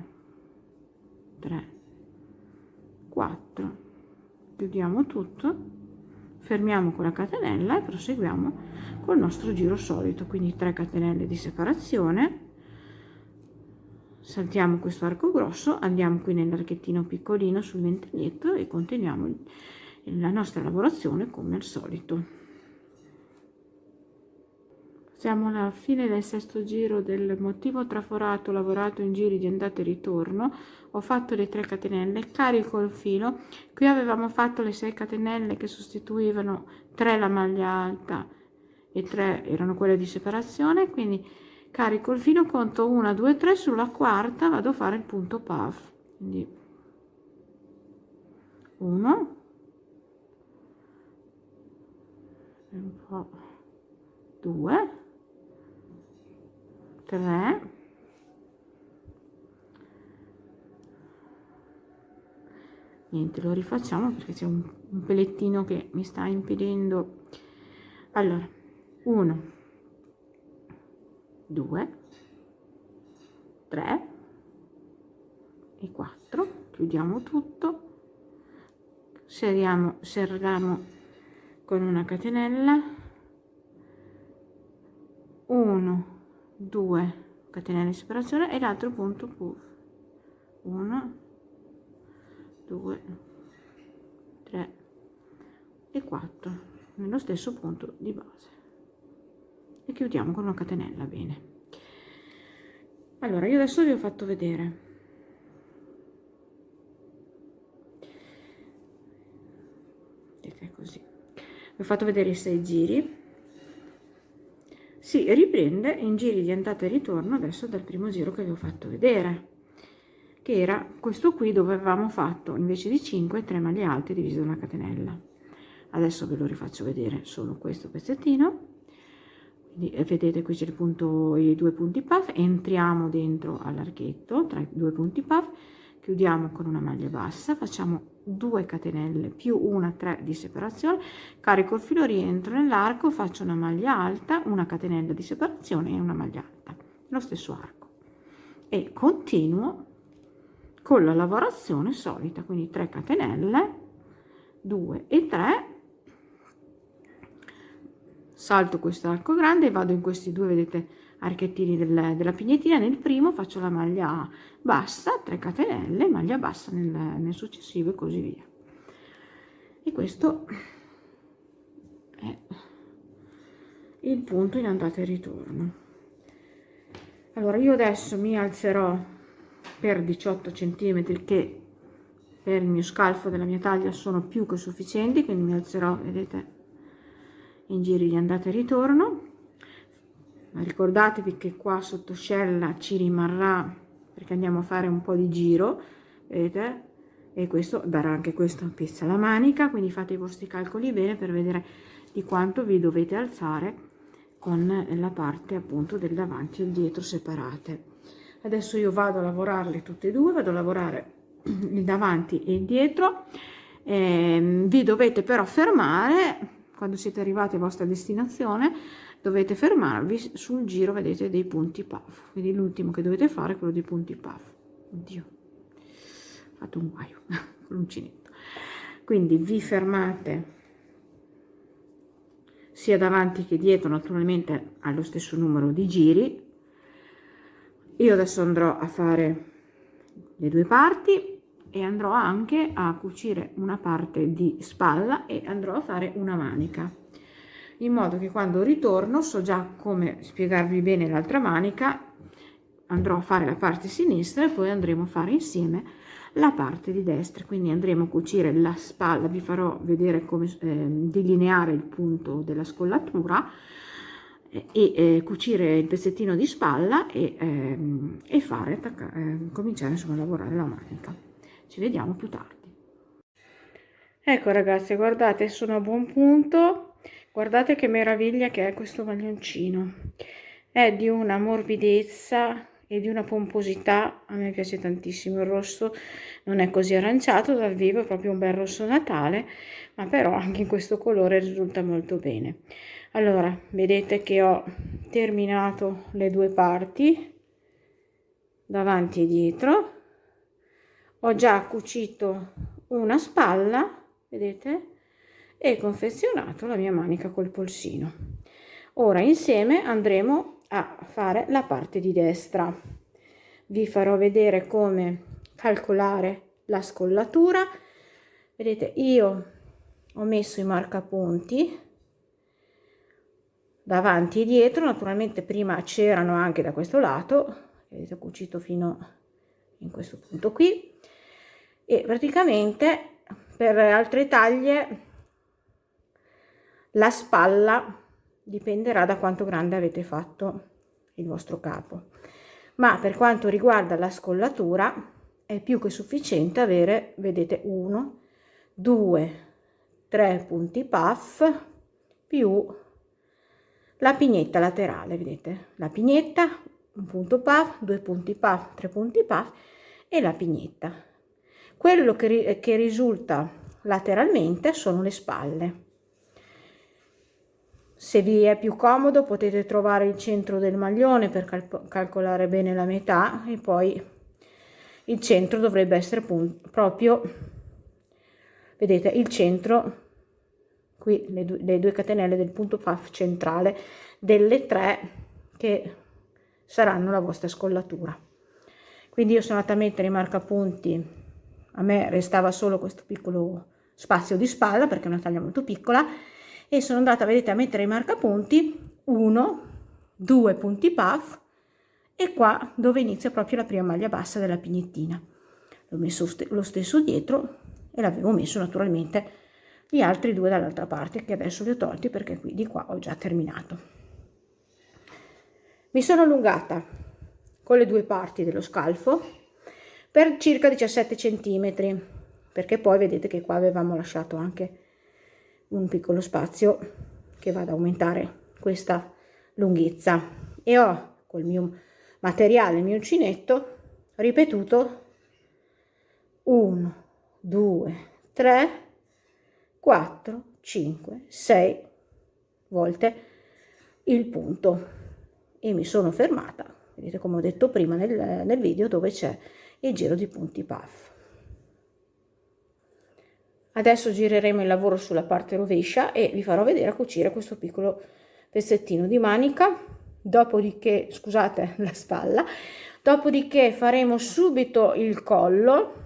3 4, chiudiamo tutto, fermiamo con la catenella e proseguiamo col nostro giro solito, quindi 3 catenelle di separazione, saltiamo questo arco grosso, andiamo qui nell'archettino piccolino sul ventaglietto e continuiamo la nostra lavorazione come al solito. Siamo alla fine del sesto giro del motivo traforato lavorato in giri di andata e ritorno. Ho fatto le 3 catenelle, carico il filo, qui avevamo fatto le 6 catenelle che sostituivano 3 la maglia alta e 3 erano quelle di separazione, quindi carico il filo, conto 1 2 3, sulla quarta vado a fare il punto puff, quindi 1 un po', 2 3 niente, lo rifacciamo perché c'è un pellettino che mi sta impedendo. Allora, 1 2 3 e 4, chiudiamo tutto, serriamo con una catenella, 1 2 catenelle di separazione e l'altro punto puff, 1 2 3 e 4 nello stesso punto di base e chiudiamo con una catenella. Bene, allora io adesso vi ho fatto vedere così, vi ho fatto vedere i 6 giri. Si riprende in giri di andata e ritorno adesso dal primo giro che vi ho fatto vedere, che era questo qui dove avevamo fatto invece di 5 3 maglie alte divise da una catenella. Adesso ve lo rifaccio vedere solo questo pezzettino, quindi vedete qui c'è il punto, i 2 punti puff, entriamo dentro all'archetto tra i 2 punti puff, chiudiamo con una maglia bassa, facciamo 2 catenelle più una 3 di separazione, carico il filo, rientro nell'arco, faccio una maglia alta, una catenella di separazione e una maglia alta, lo stesso arco, e continuo con la lavorazione solita, quindi 3 catenelle, 2 e 3, salto questo arco grande e vado in questi due, vedete, archettini della pignettina. Nel primo faccio la maglia bassa, 3 catenelle, maglia bassa nel successivo e così via. E questo è il punto in andata e ritorno. Allora io adesso mi alzerò per 18 cm, che per il mio scalfo della mia taglia sono più che sufficienti, quindi mi alzerò, vedete, in giri di andata e ritorno. Ma ricordatevi che qua sotto scella ci rimarrà, perché andiamo a fare un po' di giro, vedete, e questo darà anche questa pezza alla manica, quindi fate i vostri calcoli bene per vedere di quanto vi dovete alzare con la parte appunto del davanti e il dietro separate. Adesso io vado a lavorarle tutte e due, vado a lavorare il davanti e il dietro. Vi dovete però fermare quando siete arrivati a vostra destinazione, dovete fermarvi sul giro, vedete, dei punti puff. Quindi l'ultimo che dovete fare è quello dei punti puff. Oddio, ho fatto un guaio con l'uncinetto. Quindi vi fermate sia davanti che dietro, naturalmente allo stesso numero di giri. Io adesso andrò a fare le due parti e andrò anche a cucire una parte di spalla e andrò a fare una manica, in modo che quando ritorno so già come spiegarvi bene l'altra manica. Andrò a fare la parte sinistra e poi andremo a fare insieme la parte di destra, quindi andremo a cucire la spalla, vi farò vedere come delineare il punto della scollatura e cucire il pezzettino di spalla e fare cominciare insomma a lavorare la manica. Ci vediamo più tardi. Ecco ragazzi, guardate, sono a buon punto. Guardate che meraviglia che è questo maglioncino, è di una morbidezza e di una pomposità, a me piace tantissimo. Il rosso non è così aranciato dal vivo, è proprio un bel rosso natale, ma però anche in questo colore risulta molto bene. Allora vedete che ho terminato le due parti, davanti e dietro. Ho già cucito una spalla, vedete, e confezionato la mia manica col polsino. Ora insieme andremo a fare la parte di destra. Vi farò vedere come calcolare la scollatura. Vedete, io ho messo i marcapunti davanti e dietro, naturalmente prima c'erano anche da questo lato, vedete, ho cucito fino in questo punto qui, e praticamente per altre taglie la spalla dipenderà da quanto grande avete fatto il vostro capo, ma per quanto riguarda la scollatura è più che sufficiente avere, vedete, 1, 2, 3 punti puff più la pignetta laterale, vedete, la pignetta, un punto puff, 2 punti puff, 3 punti puff e la pignetta. Quello che risulta lateralmente sono le spalle. Se vi è più comodo potete trovare il centro del maglione per calcolare bene la metà, e poi il centro dovrebbe essere proprio, vedete, il centro qui, le due catenelle del punto puff centrale delle 3 che saranno la vostra scollatura. Quindi io sono andata a mettere i marcapunti, a me restava solo questo piccolo spazio di spalla perché è una taglia molto piccola, e sono andata, vedete, a mettere i marcapunti, 1, 2 punti puff, e qua dove inizia proprio la prima maglia bassa della pignettina. L'ho messo lo stesso dietro e l'avevo messo naturalmente gli altri due dall'altra parte, che adesso li ho tolti perché qui di qua ho già terminato. Mi sono allungata con le due parti dello scalfo per circa 17 cm, perché poi vedete che qua avevamo lasciato anche un piccolo spazio che va ad aumentare questa lunghezza, e ho col mio materiale, il mio uncinetto, ripetuto 1, 2, 3, 4, 5, 6 volte il punto e mi sono fermata, vedete, come ho detto prima nel video, dove c'è il giro di punti puff. Adesso gireremo il lavoro sulla parte rovescia e vi farò vedere a cucire questo piccolo pezzettino di manica, dopodiché, scusate, la spalla, dopodiché faremo subito il collo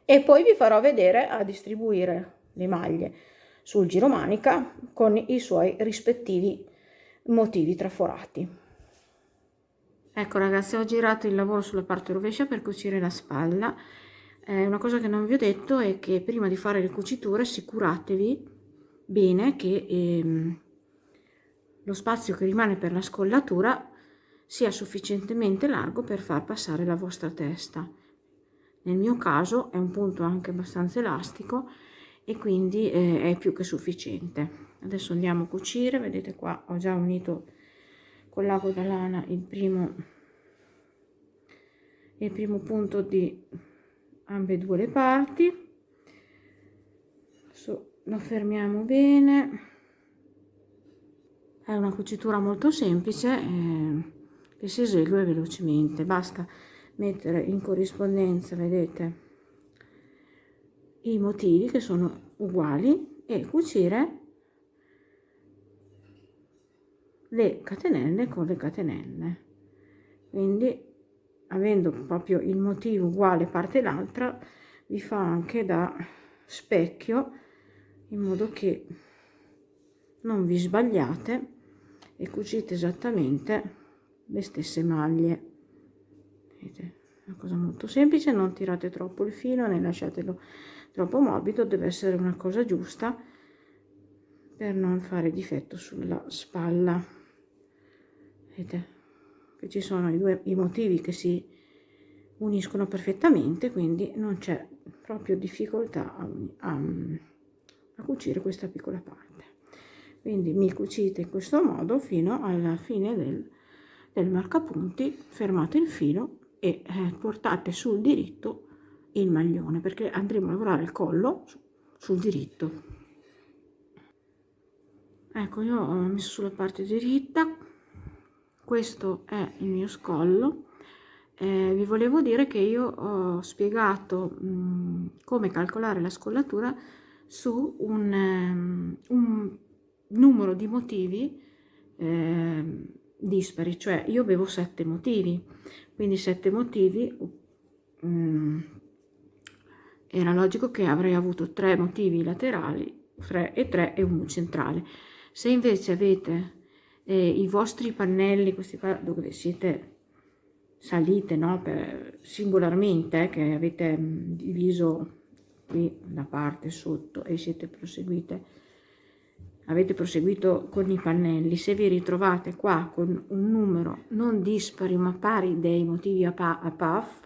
e poi vi farò vedere a distribuire le maglie sul giro manica con i suoi rispettivi motivi traforati. Ecco ragazzi, ho girato il lavoro sulla parte rovescia per cucire la spalla. Una cosa che non vi ho detto è che prima di fare le cuciture assicuratevi bene che lo spazio che rimane per la scollatura sia sufficientemente largo per far passare la vostra testa. Nel mio caso è un punto anche abbastanza elastico e quindi è più che sufficiente. Adesso andiamo a cucire, vedete qua ho già unito con l'ago da lana il primo punto di ambedue le parti. Adesso lo fermiamo bene. È una cucitura molto semplice che si esegue velocemente, basta mettere in corrispondenza, vedete, i motivi che sono uguali e cucire le catenelle con le catenelle. Quindi avendo proprio il motivo uguale parte e l'altra vi fa anche da specchio in modo che non vi sbagliate e cucite esattamente le stesse maglie. Vedete? Una cosa molto semplice, non tirate troppo il filo né lasciatelo troppo morbido, deve essere una cosa giusta per non fare difetto sulla spalla. Vedete che ci sono i motivi che si uniscono perfettamente, quindi non c'è proprio difficoltà a cucire questa piccola parte. Quindi mi cucite in questo modo fino alla fine del marcapunti, fermate il filo e portate sul diritto il maglione, perché andremo a lavorare il collo sul diritto. Ecco, io ho messo sulla parte diritta, questo è il mio scollo. Vi volevo dire che io ho spiegato come calcolare la scollatura su un numero di motivi dispari, cioè io avevo 7 motivi, quindi 7 motivi, era logico che avrei avuto 3 motivi laterali, 3 e 3 e uno centrale. Se invece avete i vostri pannelli, questi qua dove siete salite, no, singolarmente, che avete diviso qui la parte sotto e avete proseguito con i pannelli, se vi ritrovate qua con un numero non dispari ma pari dei motivi a puff,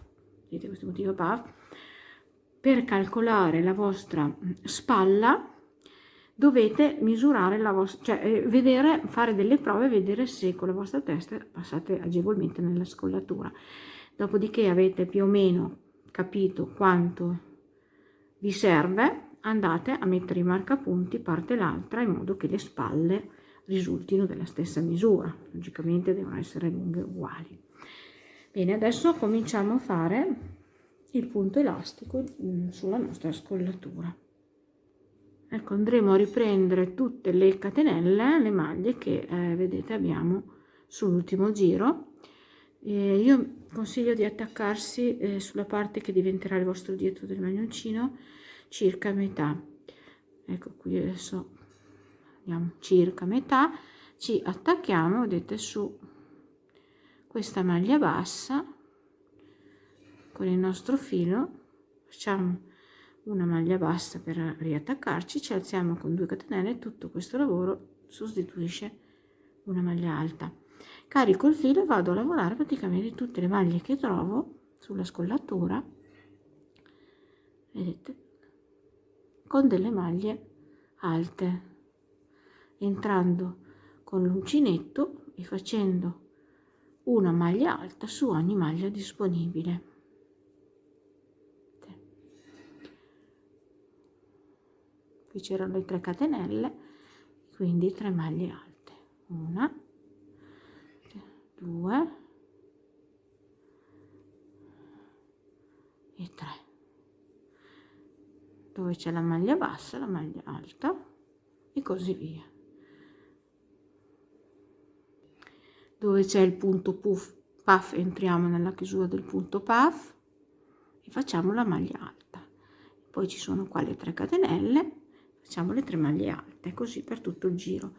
vedete questi motivi a puff, per calcolare la vostra spalla dovete misurare la vostra, cioè vedere, fare delle prove e vedere se con la vostra testa passate agevolmente nella scollatura. Dopodiché avete più o meno capito quanto vi serve, andate a mettere i marcapunti parte e l'altra in modo che le spalle risultino della stessa misura. Logicamente devono essere lunghe uguali. Bene, adesso cominciamo a fare il punto elastico sulla nostra scollatura. Ecco, andremo a riprendere tutte le catenelle, le maglie che vedete abbiamo sull'ultimo giro. Io consiglio di attaccarsi sulla parte che diventerà il vostro dietro del maglioncino circa metà. Ecco qui adesso andiamo circa metà, ci attacchiamo, vedete, su questa maglia bassa con il nostro filo, facciamo una maglia bassa per riattaccarci, ci alziamo con 2 catenelle e tutto questo lavoro sostituisce una maglia alta. Carico il filo e vado a lavorare praticamente tutte le maglie che trovo sulla scollatura, vedete, con delle maglie alte, entrando con l'uncinetto e facendo una maglia alta su ogni maglia disponibile. Qui c'erano le 3 catenelle, quindi 3 maglie alte, 1, 2, c'è la maglia bassa, la maglia alta e così via. Dove c'è il punto puff entriamo nella chiusura del punto puff e facciamo la maglia alta. Poi ci sono qua le 3 catenelle, facciamo le 3 maglie alte, così per tutto il giro.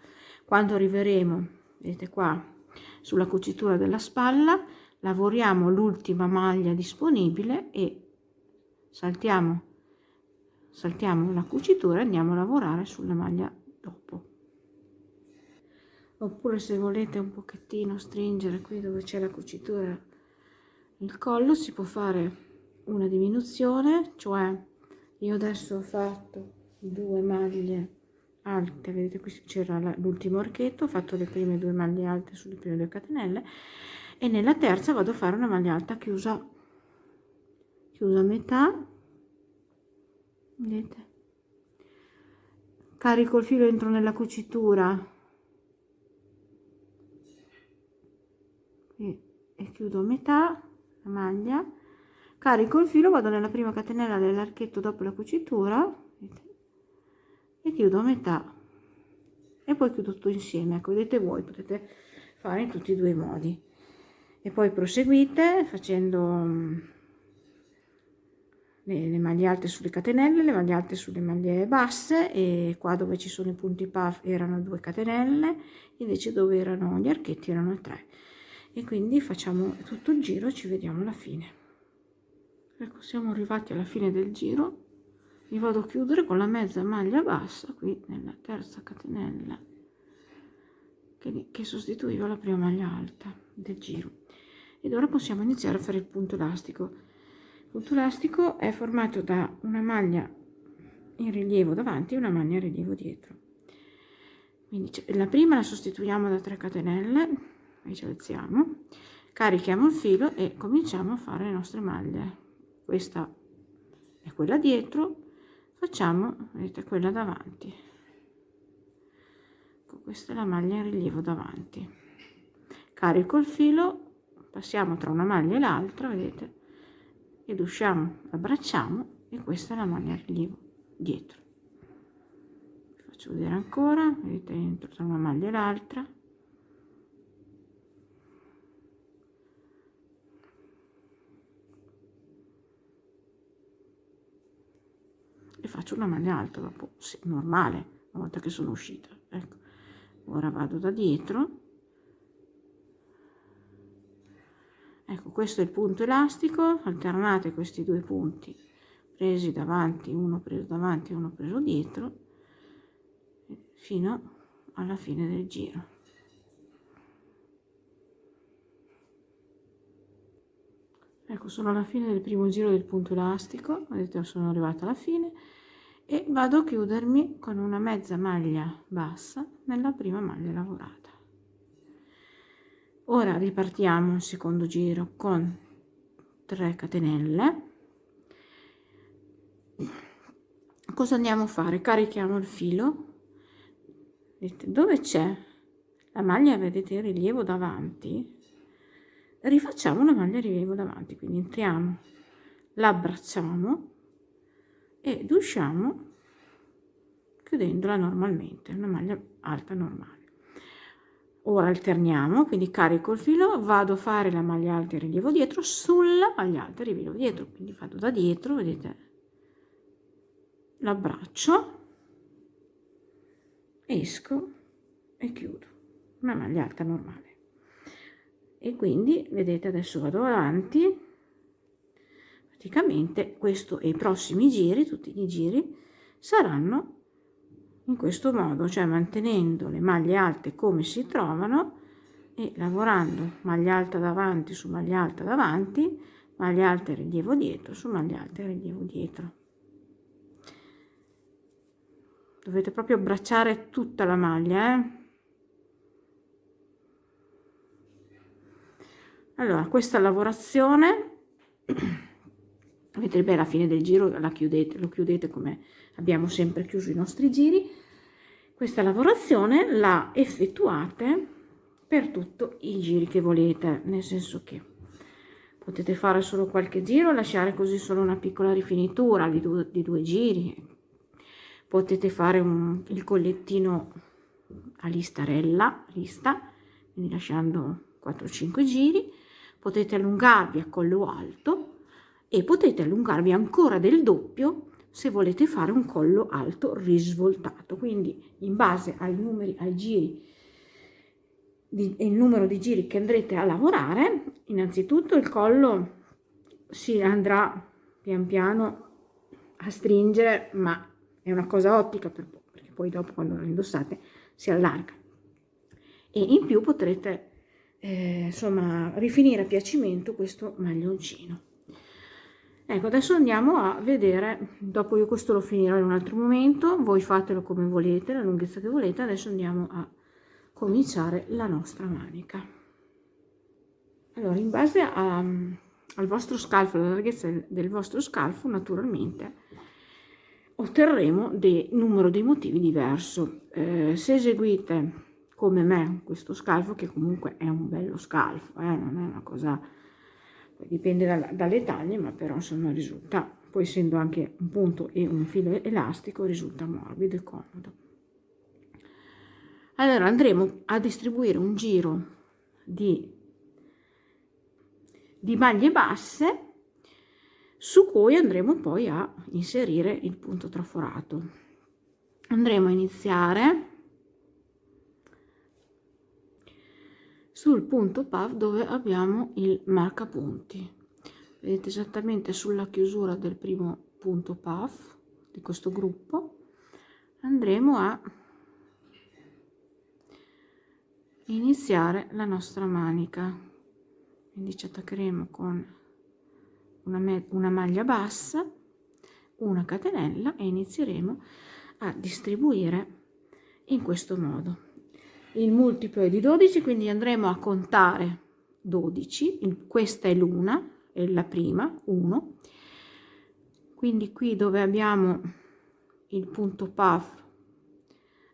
Quando arriveremo, vedete qua, sulla cucitura della spalla, lavoriamo l'ultima maglia disponibile e saltiamo la cucitura e andiamo a lavorare sulla maglia dopo. Oppure se volete un pochettino stringere qui dove c'è la cucitura il collo, si può fare una diminuzione, cioè io adesso ho fatto 2 maglie alte, vedete qui c'era l'ultimo archetto, ho fatto le prime 2 maglie alte sulle prime 2 catenelle e nella terza vado a fare una maglia alta chiusa a metà, vedete, carico il filo, entro nella cucitura e chiudo a metà la maglia, carico il filo, vado nella prima catenella dell'archetto dopo la cucitura e chiudo a metà e poi chiudo tutto insieme. Ecco, vedete voi, potete fare in tutti e 2 i modi e poi proseguite facendo le maglie alte sulle catenelle, le maglie alte sulle maglie basse, e qua dove ci sono i punti puff erano 2 catenelle, invece dove erano gli archetti erano 3, e quindi facciamo tutto il giro e ci vediamo alla fine. Ecco, siamo arrivati alla fine del giro. Mi vado a chiudere con la mezza maglia bassa qui nella terza catenella che sostituiva la prima maglia alta del giro, ed ora possiamo iniziare a fare il punto elastico. Il punto elastico è formato da una maglia in rilievo davanti e una maglia in rilievo dietro. Quindi la prima la sostituiamo da 3 catenelle e ci alziamo, carichiamo il filo e cominciamo a fare le nostre maglie. Questa è quella dietro, facciamo, vedete, quella davanti. Questa è la maglia in rilievo davanti, carico il filo, passiamo tra una maglia e l'altra, vedete, ed usciamo, abbracciamo, e questa è la maglia in rilievo dietro. Vi faccio vedere ancora, vedete, entro tra una maglia e l'altra, e faccio una maglia alta dopo, sì, normale, una volta che sono uscita. Ecco, ora vado da dietro. Ecco, questo è il punto elastico, alternate questi 2 punti presi davanti, uno preso davanti e uno preso dietro, fino alla fine del giro. Ecco, sono alla fine del primo giro del punto elastico, vedete, sono arrivata alla fine e vado a chiudermi con una mezza maglia bassa nella prima maglia lavorata. Ora ripartiamo il secondo giro con 3 catenelle. Cosa andiamo a fare? Carichiamo il filo, vedete, dove c'è la maglia, vedete, in rilievo davanti, rifacciamo una maglia in rilievo davanti, quindi entriamo, l'abbracciamo ed usciamo chiudendola normalmente, una maglia alta normale. Ora alterniamo, quindi carico il filo, vado a fare la maglia alta in rilievo dietro sulla maglia alta in rilievo dietro, quindi vado da dietro, vedete, l'abbraccio, esco e chiudo una maglia alta normale. E quindi vedete, adesso vado avanti, praticamente questo e i prossimi giri, tutti i giri saranno in questo modo, cioè mantenendo le maglie alte come si trovano e lavorando maglia alta davanti su maglia alta davanti, maglia alta e rilievo dietro su maglia alta e rilievo dietro. Dovete proprio abbracciare tutta la maglia, Allora, questa lavorazione, vedete, alla fine del giro lo chiudete come abbiamo sempre chiuso i nostri giri. Questa lavorazione la effettuate per tutti i giri che volete, nel senso che potete fare solo qualche giro, lasciare così solo una piccola rifinitura di due giri, potete fare il collettino a lista, quindi lasciando 4-5 giri, potete allungarvi a collo alto e potete allungarvi ancora del doppio se volete fare un collo alto risvoltato. Quindi in base ai numeri, ai giri e il numero di giri che andrete a lavorare, innanzitutto il collo si andrà pian piano a stringere, ma è una cosa ottica perché poi dopo quando lo indossate si allarga, e in più potrete insomma rifinire a piacimento questo maglioncino. Ecco, adesso andiamo a vedere, dopo io questo lo finirò in un altro momento, voi fatelo come volete, la lunghezza che volete. Adesso andiamo a cominciare la nostra manica. Allora, in base al vostro scalfo, alla larghezza del vostro scalfo, naturalmente otterremo numero di motivi diverso. Se eseguite come me questo scalfo, che comunque è un bello scalfo, non è una cosa, dipende dalle taglie, ma però insomma risulta, poi essendo anche un punto e un filo elastico, risulta morbido e comodo. Allora andremo a distribuire un giro di maglie basse su cui andremo poi a inserire il punto traforato. Andremo a iniziare sul punto puff dove abbiamo il marcapunti. Vedete, esattamente sulla chiusura del primo punto puff di questo gruppo andremo a iniziare la nostra manica. Quindi ci attaccheremo con una maglia bassa, una catenella, e inizieremo a distribuire in questo modo. Il multiplo è di 12, quindi andremo a contare 12. Questa è l'una, è la prima, 1. Quindi qui dove abbiamo il punto puff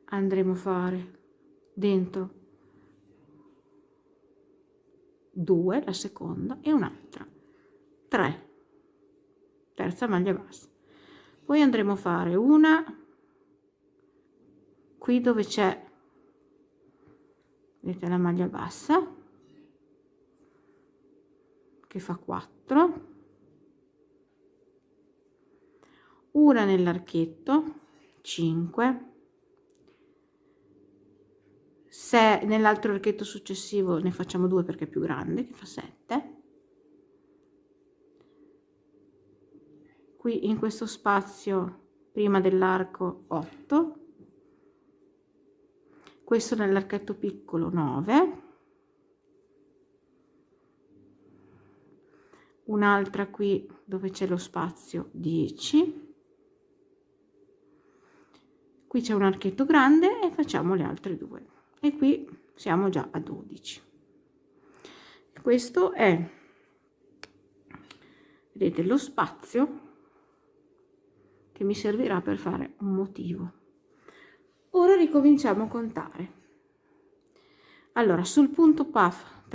andremo a fare dentro 2, la seconda, e un'altra 3, terza maglia bassa. Poi andremo a fare una qui dove c'è, vedete, la maglia bassa che fa 4, una nell'archetto 5, se nell'altro archetto successivo ne facciamo 2 perché è più grande, che fa 7. Qui in questo spazio prima dell'arco 8, questo nell'archetto piccolo 9, un'altra qui dove c'è lo spazio 10, qui c'è un archetto grande e facciamo le altre 2, e qui siamo già a 12. Questo è, vedete, lo spazio che mi servirà per fare un motivo. Ora ricominciamo a contare. Allora, sul punto puff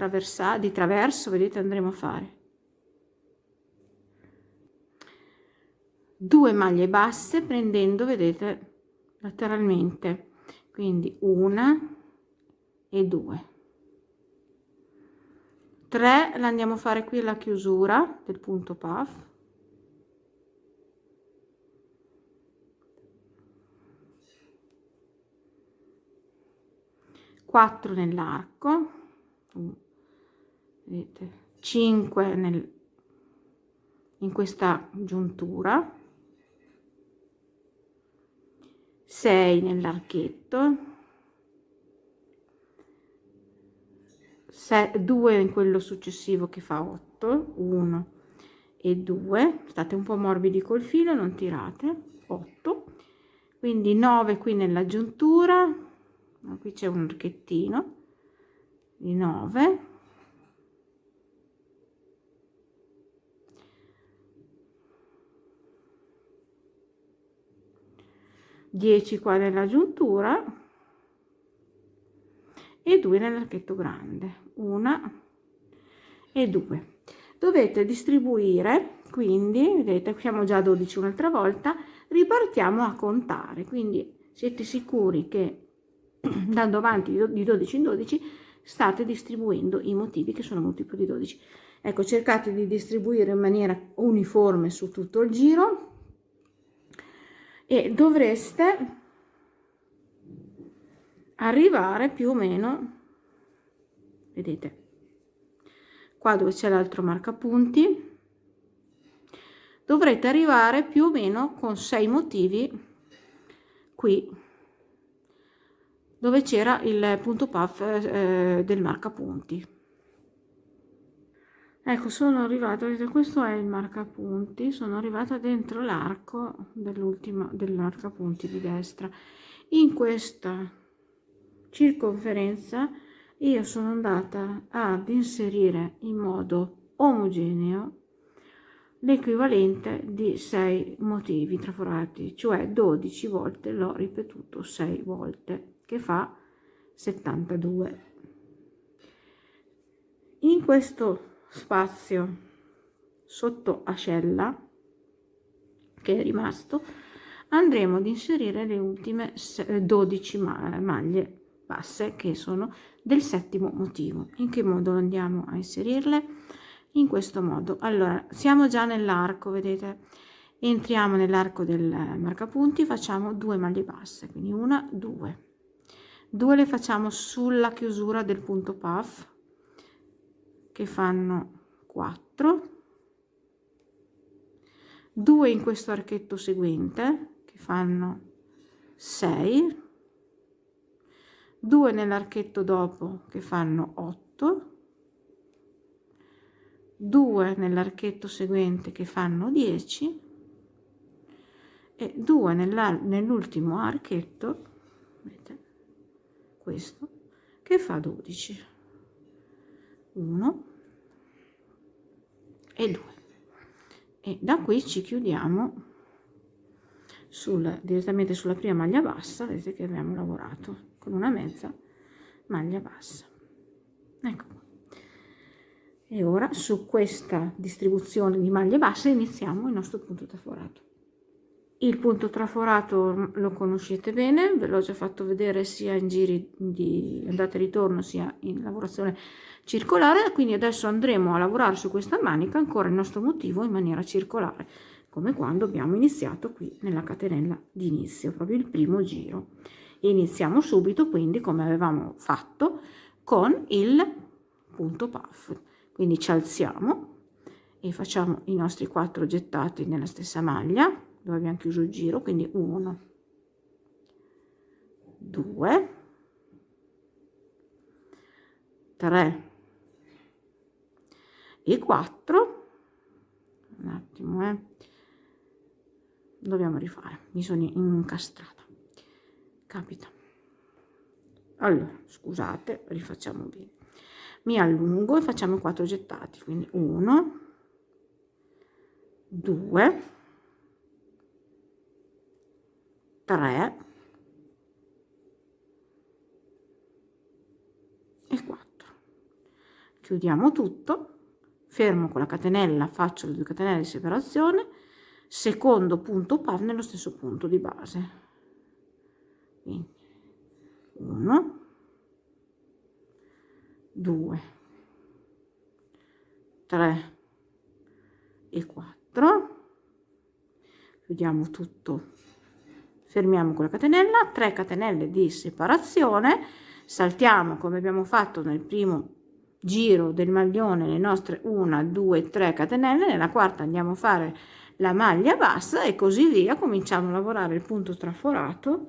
di traverso, vedete, andremo a fare 2 maglie basse prendendo, vedete, lateralmente, quindi 1 e 2. 3 la andiamo a fare qui alla chiusura del punto puff. 4 nell'arco, vedete, 5 in questa giuntura, 6 nell'archetto, 2 in quello successivo che fa 8, 1 e 2, state un po' morbidi col filo, non tirate, 8, quindi 9 qui nella giuntura, qui c'è un archettino di 9, 10 qua nella giuntura e 2 nell'archetto grande, 1 e 2. dovete distribuire, quindi vedete siamo già a 12 un'altra volta, ripartiamo a contare, quindi siete sicuri che andando avanti di 12 in 12 state distribuendo i motivi che sono multiplo di 12. Ecco, cercate di distribuire in maniera uniforme su tutto il giro e dovreste arrivare più o meno, vedete, qua dove c'è l'altro marcapunti, dovrete arrivare più o meno con 6 motivi qui dove c'era il punto puff del marcapunti. Ecco, sono arrivata, questo è il marcapunti, sono arrivata dentro l'arco dell'ultima del marcapunti di destra. In questa circonferenza io sono andata ad inserire in modo omogeneo l'equivalente di 6 motivi traforati, cioè 12 volte l'ho ripetuto 6 volte, che fa 72. In questo spazio sotto ascella che è rimasto andremo ad inserire le ultime 12 maglie basse che sono del settimo motivo. In che modo andiamo a inserirle? In questo modo. Allora, siamo già nell'arco, vedete, entriamo nell'arco del marcapunti, facciamo 2 maglie basse, quindi una, 2 le facciamo sulla chiusura del punto puff che fanno 4, 2 in questo archetto seguente che fanno 6, 2 nell'archetto dopo che fanno 8, 2 nell'archetto seguente che fanno 10 e 2 nell'ultimo archetto, vedete, questo, che fa 12. 1 e 2. E da qui ci chiudiamo direttamente sulla prima maglia bassa, vedete che abbiamo lavorato con una mezza maglia bassa. Ecco qua. E ora su questa distribuzione di maglie basse iniziamo il nostro punto traforato. Il punto traforato lo conoscete bene, ve l'ho già fatto vedere sia in giri di andata e ritorno sia in lavorazione circolare, quindi adesso andremo a lavorare su questa manica ancora il nostro motivo in maniera circolare, come quando abbiamo iniziato qui nella catenella di inizio, proprio il primo giro. E iniziamo subito quindi come avevamo fatto con il punto puff. Quindi ci alziamo e facciamo i nostri 4 gettati nella stessa maglia dove abbiamo chiuso il giro, quindi 1, 2, 3 e 4. Un attimo, dobbiamo rifare, mi sono incastrata, capita. Allora, scusate, rifacciamo bene. Mi allungo e facciamo 4 gettati, quindi 1, 2, 3 e 4. Chiudiamo tutto, fermo con la catenella, faccio le 2 catenelle di separazione, secondo punto puff nello stesso punto di base, quindi 1, 2, 3 e 4. Chiudiamo tutto, fermiamo con la catenella, 3 catenelle di separazione, saltiamo come abbiamo fatto nel primo giro del maglione le nostre 1, 2, 3 catenelle, nella quarta andiamo a fare la maglia bassa e così via. Cominciamo a lavorare il punto traforato.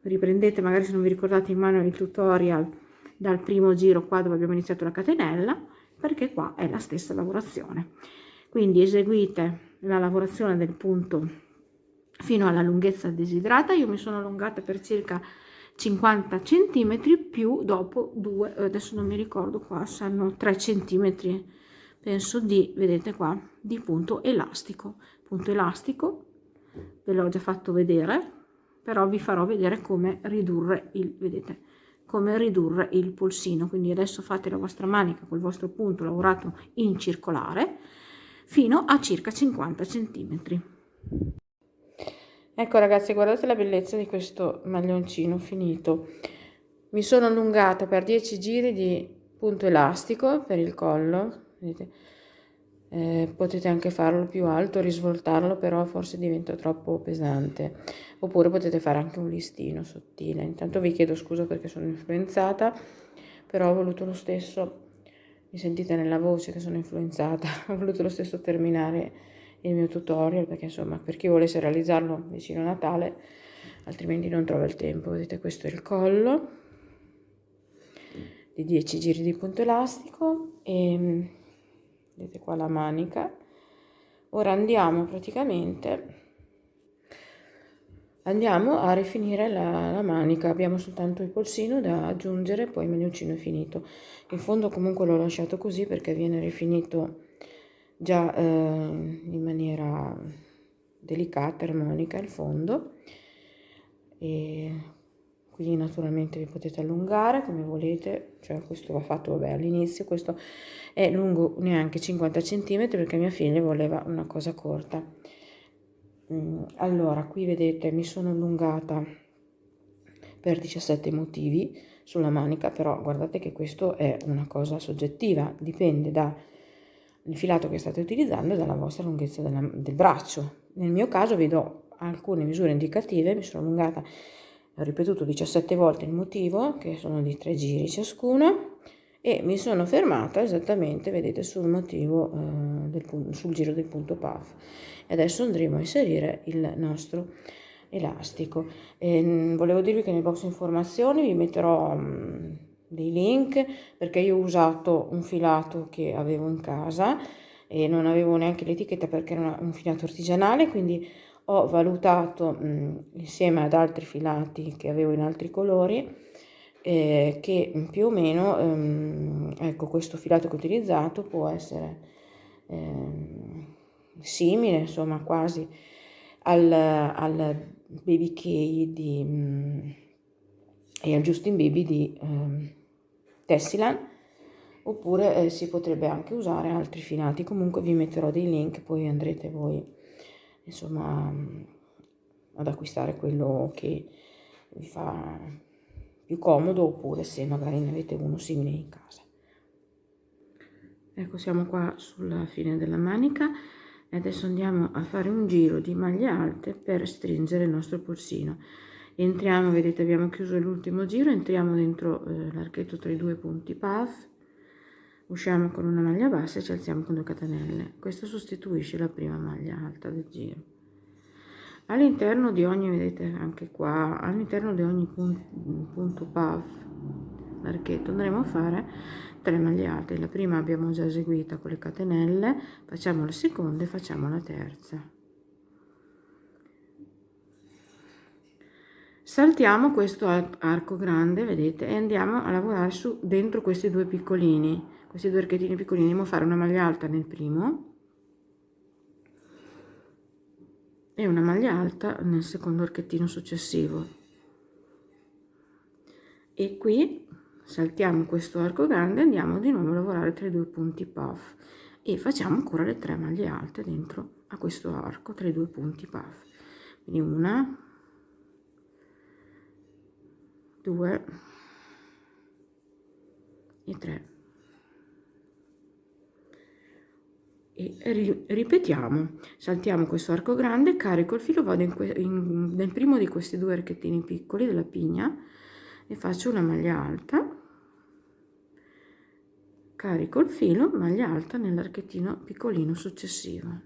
Riprendete magari, se non vi ricordate, in mano il tutorial dal primo giro qua dove abbiamo iniziato la catenella, perché qua è la stessa lavorazione. Quindi eseguite la lavorazione del punto fino alla lunghezza desiderata. Io mi sono allungata per circa 50 centimetri più dopo 2, adesso non mi ricordo, qua saranno 3 centimetri penso di, vedete qua, di punto elastico. Punto elastico ve l'ho già fatto vedere, però vi farò vedere come ridurre il, vedete, come ridurre il polsino. Quindi adesso fate la vostra manica col vostro punto lavorato in circolare fino a circa 50 centimetri. Ecco ragazzi, guardate la bellezza di questo maglioncino finito. Mi sono allungata per 10 giri di punto elastico per il collo, vedete? Potete anche farlo più alto, risvoltarlo, però forse diventa troppo pesante. Oppure potete fare anche un listino sottile. Intanto vi chiedo scusa perché sono influenzata, però ho voluto lo stesso, mi sentite nella voce che sono influenzata, ho voluto lo stesso terminare il mio tutorial perché insomma per chi volesse realizzarlo vicino a Natale, altrimenti non trova il tempo. Vedete, questo è il collo di 10 giri di punto elastico e vedete qua la manica. Ora andiamo a rifinire la manica. Abbiamo soltanto il polsino da aggiungere, poi il maglioncino è finito. Il fondo comunque l'ho lasciato così perché viene rifinito già in maniera delicata, armonica il fondo, e qui naturalmente vi potete allungare come volete, cioè questo va fatto vabbè all'inizio, questo è lungo neanche 50 cm perché mia figlia voleva una cosa corta. Allora qui vedete mi sono allungata per 17 motivi sulla manica, però guardate che questo è una cosa soggettiva, dipende dal filato che state utilizzando e dalla vostra lunghezza del braccio. Nel mio caso vi do alcune misure indicative, mi sono allungata, ho ripetuto 17 volte il motivo, che sono di 3 giri ciascuno, e mi sono fermata esattamente, vedete, sul motivo, sul giro del punto puff. E adesso andremo a inserire il nostro elastico. Volevo dirvi che nel box informazioni vi metterò dei link perché io ho usato un filato che avevo in casa e non avevo neanche l'etichetta perché era un filato artigianale, quindi ho valutato insieme ad altri filati che avevo in altri colori che più o meno ecco, questo filato che ho utilizzato può essere simile, insomma quasi al Baby K e al Justin Baby di Tessilan, oppure si potrebbe anche usare altri filati. Comunque vi metterò dei link, poi andrete voi insomma ad acquistare quello che vi fa più comodo, oppure se magari ne avete uno simile in casa. Ecco, siamo qua sulla fine della manica e adesso andiamo a fare un giro di maglie alte per stringere il nostro polsino. Entriamo, vedete, abbiamo chiuso l'ultimo giro, entriamo dentro l'archetto tra i due punti puff, usciamo con una maglia bassa e ci alziamo con 2 catenelle. Questo sostituisce la prima maglia alta del giro. All'interno di ogni, vedete anche qua, all'interno di ogni punto puff, l'archetto, andremo a fare 3 maglie alte. La prima abbiamo già eseguita con le catenelle, facciamo la seconda e facciamo la terza. Saltiamo questo arco grande, vedete, e andiamo a lavorare su dentro questi due piccolini, questi due archettini piccolini. Andiamo a fare una maglia alta nel primo e una maglia alta nel secondo archettino successivo, e qui saltiamo questo arco grande e andiamo di nuovo a lavorare tra i due punti puff e facciamo ancora le 3 maglie alte dentro a questo arco tra i due punti puff. Quindi 1, 2 e 3. E ripetiamo, saltiamo questo arco grande, carico il filo, vado nel primo di questi due archettini piccoli della pigna e faccio una maglia alta, carico il filo, maglia alta nell'archettino piccolino successivo,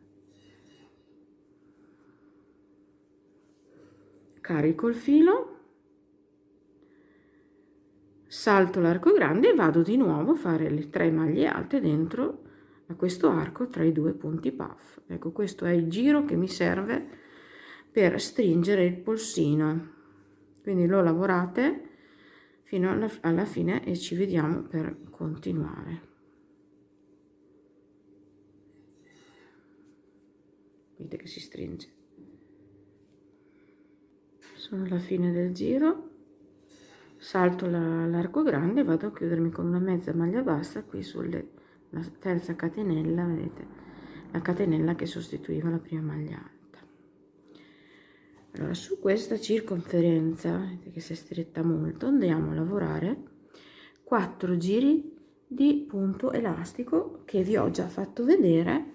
carico il filo, salto l'arco grande e vado di nuovo a fare le 3 maglie alte dentro a questo arco tra i due punti puff. Ecco, questo è il giro che mi serve per stringere il polsino, quindi lo lavorate fino alla fine e ci vediamo per continuare. Vedete che si stringe. Sono alla fine del giro, salto l'arco grande e vado a chiudermi con una mezza maglia bassa qui sulla terza catenella, vedete, la catenella che sostituiva la prima maglia alta. Allora, su questa circonferenza, vedete che si è stretta molto, andiamo a lavorare 4 giri di punto elastico che vi ho già fatto vedere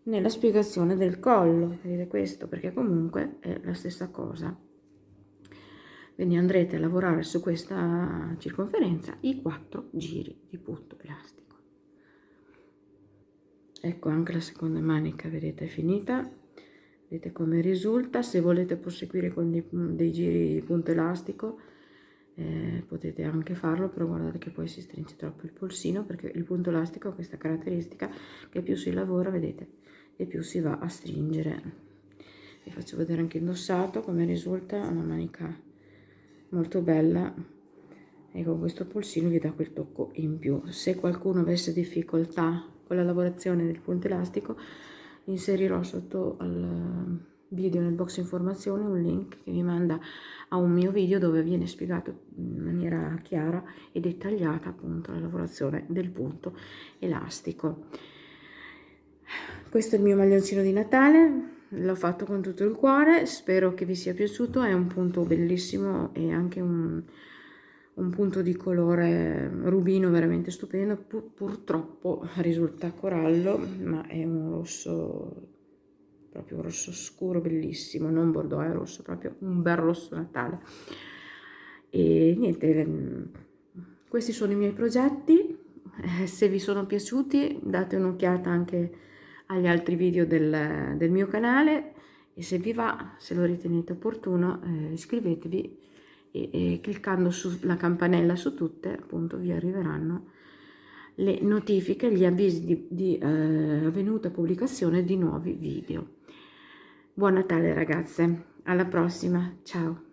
nella spiegazione del collo, vedete questo, perché comunque è la stessa cosa. Quindi andrete a lavorare su questa circonferenza i 4 giri di punto elastico. Ecco anche la seconda manica, vedete, è finita. Vedete come risulta. Se volete proseguire con dei giri di punto elastico potete anche farlo, però guardate che poi si stringe troppo il polsino, perché il punto elastico ha questa caratteristica che più si lavora, vedete, e più si va a stringere. Vi faccio vedere anche indossato come risulta, una manica molto bella e con questo polsino vi dà quel tocco in più. Se qualcuno avesse difficoltà con la lavorazione del punto elastico, inserirò sotto al video nel box informazioni un link che vi manda a un mio video dove viene spiegato in maniera chiara e dettagliata appunto la lavorazione del punto elastico. Questo è il mio maglioncino di Natale, l'ho fatto con tutto il cuore, spero che vi sia piaciuto, è un punto bellissimo e anche un punto di colore rubino veramente stupendo, purtroppo risulta corallo, ma è un rosso, proprio un rosso scuro bellissimo, non bordeaux, è rosso, proprio un bel rosso Natale. E niente, questi sono i miei progetti, se vi sono piaciuti date un'occhiata anche agli altri video del mio canale e se vi va, se lo ritenete opportuno, iscrivetevi e cliccando sulla campanella su tutte appunto vi arriveranno le notifiche, gli avvisi di avvenuta pubblicazione di nuovi video. Buon Natale ragazze, alla prossima, ciao!